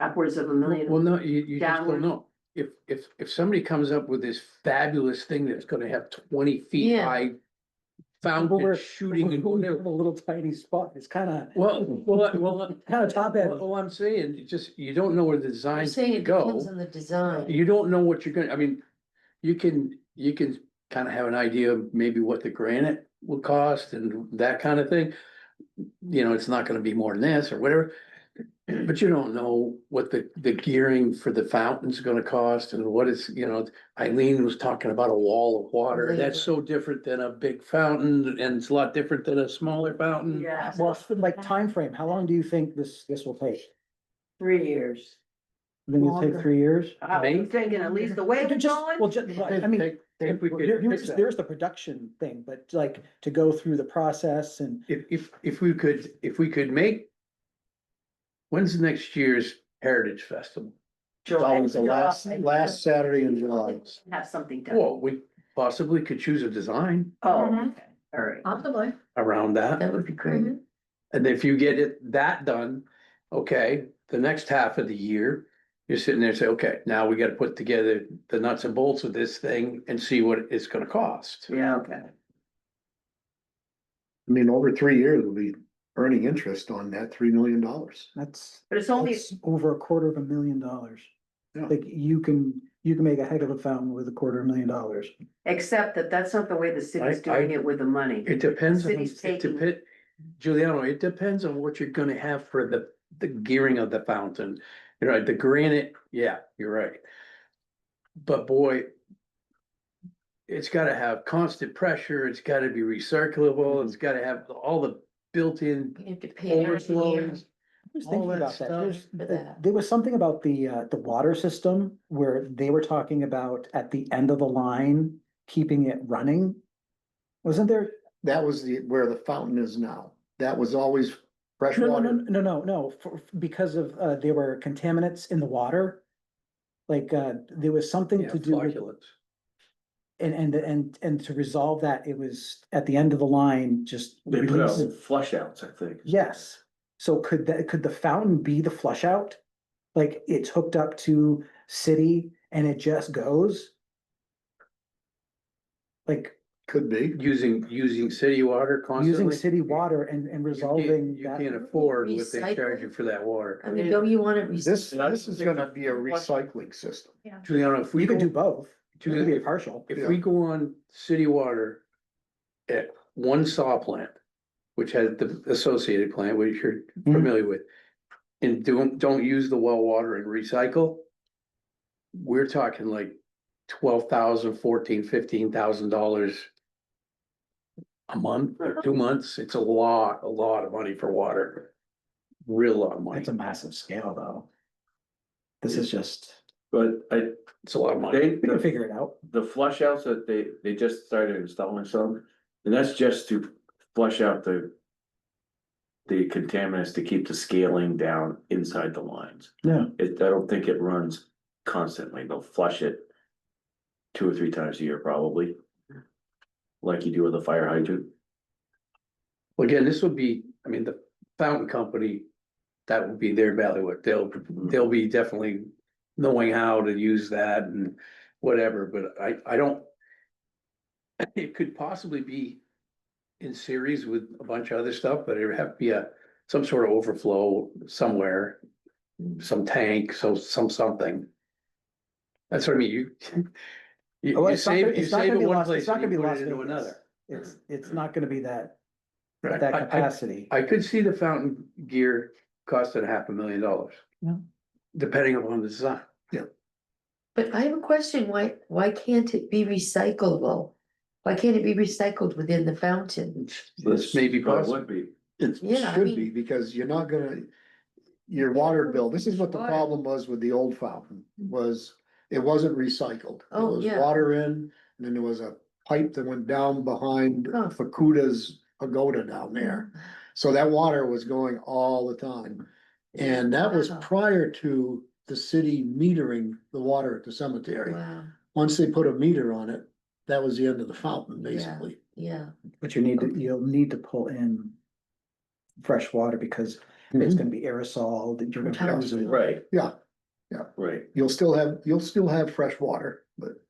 upwards of $1 million. Well, no, you just Downward. don't know. If somebody comes up with this fabulous thing that's gonna have 20 feet Yeah. high. But Fountain we're shooting and we have whatever. a little tiny spot, it's kinda, Well, top heavy. all I'm saying, you don't know where the I'm design's saying gonna it go. depends on the design. You don't know what you're gonna, I mean, you can kind of have an idea of maybe what the granite will cost and that kind of thing. You know, it's not gonna be more than this or whatever. But you don't know what the gearing for the fountain's gonna cost and what it's, you know, Eileen was talking about a wall of water. That's so different than a big fountain and it's a lot different than a smaller fountain. Yeah, Well, for like timeframe, how long do you think this will take? 3 years. Then it'll take 3 years? I'm thinking at least the way we're Just, going. well, just, I mean, If we could Here's, fix that. there's the production thing, but like to go through the process and If we could make. When's next year's Heritage Festival? It's always the last Saturday in July. Have something done. Well, we possibly could choose a design Oh, Mhm. okay, all right. Possibly. around that. That would be great. And if you get that done, okay, the next half of the year, you're sitting there and say, okay, now we gotta put together the nuts and bolts of this thing and see what it's gonna cost. Yeah, okay. I mean, over 3 years, we'll be earning interest on that $3 million. that's. But it's only, That's over $250,000. Yeah. Like you can make a heck of a fountain with $250,000. except that that's not the way the city's doing it with the money. It depends on, City's taking- Giuliano, it depends on what you're gonna have for the gearing of the fountain. You know, the granite, yeah, you're right. But boy. It's gotta have constant pressure, it's gotta be recyclable, it's gotta have all the built-in You have to pay every year. overflows. I was All thinking that about that. stuff for that. There was something about the water system where they were talking about at the end of the line, keeping it running. Wasn't there? That was where the fountain is now. That was always fresh No, water. no, because of, there were contaminants in the water. Like, there was something Yeah, to do with, flocculants. and to resolve that, it was at the end of the line, just. They put out release- flush outs, I think. Yes, so could the fountain be the flush out? Like it's hooked up to city and it just goes? Like Could be. Using city water using constantly. city water and You can't- resolving You that? can't afford what they Recycle? charge you for that water. I mean, don't you want it? This is gonna be a recycling system. Giuliano, if we We could do go, both, it could be a partial. if we go on city water. At one saw plant, which has the associated plant, which you're Mhm. familiar with. And don't use the well water and recycle. We're talking like $12,000, $14,000, $15,000. A month or 2 months, it's a lot of money for water. Real lot of money, It's a massive scale, though. This is just, But it's a lot of money. we can figure it out. the flush outs that they just started installing some, and that's just to flush out the contaminants to keep the scaling down inside the lines. Yeah. I don't think it runs constantly. They'll flush it 2 or 3 times a year, probably. Like you do with a fire hydrant. Well, again, this would be, I mean, the fountain company, that would be their bailiwick. They'll be definitely knowing how to use that and whatever, but I don't. It could possibly be in series with a bunch of other stuff, but it would have to be some sort of overflow somewhere, some tank, something. That's what I mean, you Oh, you it's not save, gonna- you it's not save gonna it be one Las- place it's not and gonna you be put Las it into Vegas. another. It's not gonna be that Right. capacity. I could see the fountain gear costing $500,000. Yeah. Depending Depending upon the design. But I have a question, why can't it be recyclable? Why can't it be recycled within the fountain? This may be But it possible. would be. It Yeah, I should mean- be, because you're not gonna, your water bill, this is what the problem was with the old fountain, was it wasn't recycled. There Oh, was yeah. water in, and then there was a pipe that went down behind Huh. Fakuta's pagoda down there. So that water was going all the time. And that was Wow. prior to the city metering the water at the cemetery. Wow, Once they put a meter on it, that was the end of the fountain, basically. yeah, But you'll need to pull in fresh water because it's gonna be aerosol that you're gonna use it. Right, Yeah, right. you'll still have fresh water, but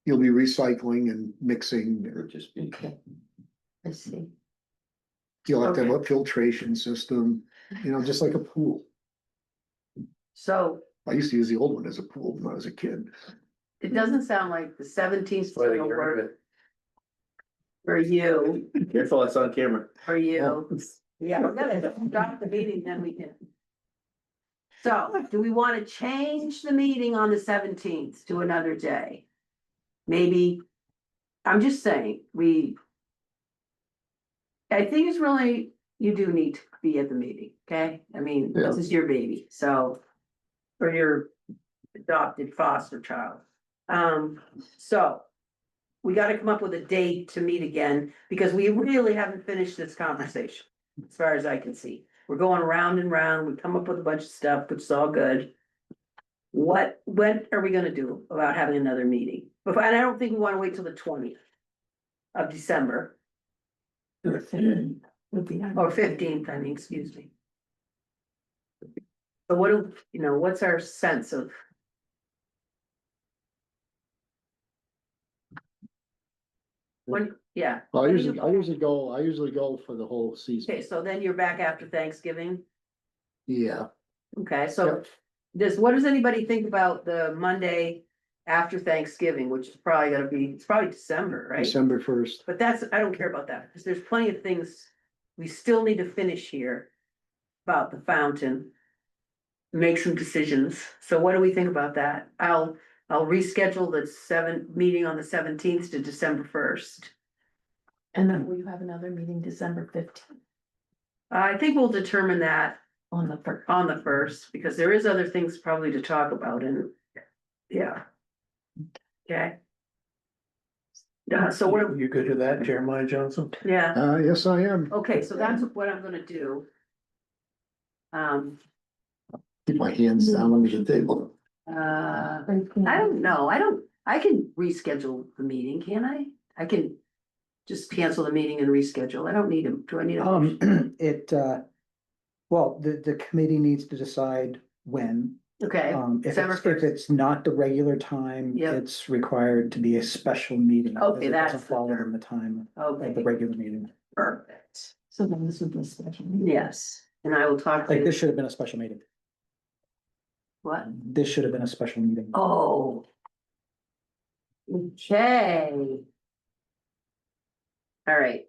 you'll be recycling and mixing. It would just be. okay. I see. You'll have to have a filtration system, just like a pool. So I used to use the old one as a pool when I was a kid. it doesn't sound like the 17th is That's why they gonna get rid of work it. for you, Careful, it's on camera. for you. Yeah, we're gonna stop the meeting, then we can. So, do we wanna change the meeting on the 17th to another day? Maybe, I'm just saying, I think it's really, you do need to be at the meeting, okay? I mean, this is your baby, so. For your adopted foster child. So, we gotta come up with a date to meet again, because we really haven't finished this conversation. As far as I can see, we're going round and round, we come up with a bunch of stuff, which is all good. When are we gonna do about having another meeting? But I don't think we wanna wait till the 20th of December, Would be nice. or 15th, I mean, excuse me. So what do, what's our sense of? When, yeah. I When do usually, you- I usually go for the whole Okay, season. so then you're back after Thanksgiving, Yeah, okay, so what does anybody think about the Monday after Thanksgiving, which is probably gonna be, it's probably December, right? December 1st. But I don't care about that, because there's plenty of things we still need to finish here about the fountain. Make some decisions, so what do we think about that? I'll reschedule the meeting on the 17th to December 1st. And then will you have another meeting December 15th I think we'll determine that on the first? on the 1st, because there is other things probably to talk about, and, yeah. Okay. So we're, You good with that, Jeremiah Johnson? yeah, Yes, I am. okay, so that's what I'm gonna do. Keep my hands down on the table. I don't know, I can reschedule the meeting, can I? I can just cancel the meeting and reschedule, I don't need him, do I need a motion? Well, the committee needs to decide when. Okay, If December it's, 1st. not the regular time, Yep. it's required to be a special meeting. because Okay, it that's doesn't the fall term. within the time of the Okay, regular meeting. perfect, So then this would be a special meeting. yes, and I will talk to Like you, this should have been a special meeting. what? This should have been a special meeting. Oh. Okay. All right.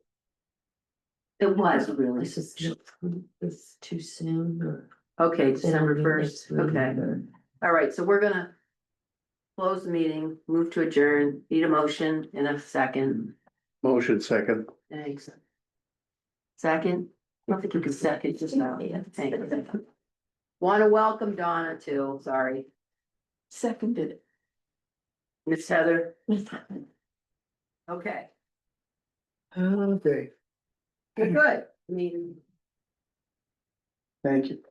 It was really, It's too soon or? okay, December Maybe 1st, next week okay, or- all right, so we're gonna. Close the meeting, move to adjourn, need a motion in a second, Motion second. thanks. Second, I don't think you can second just now, thank you. Want to welcome Donna too, sorry, Seconded. Miss Heather, okay, Okay. good, I mean. Thank you.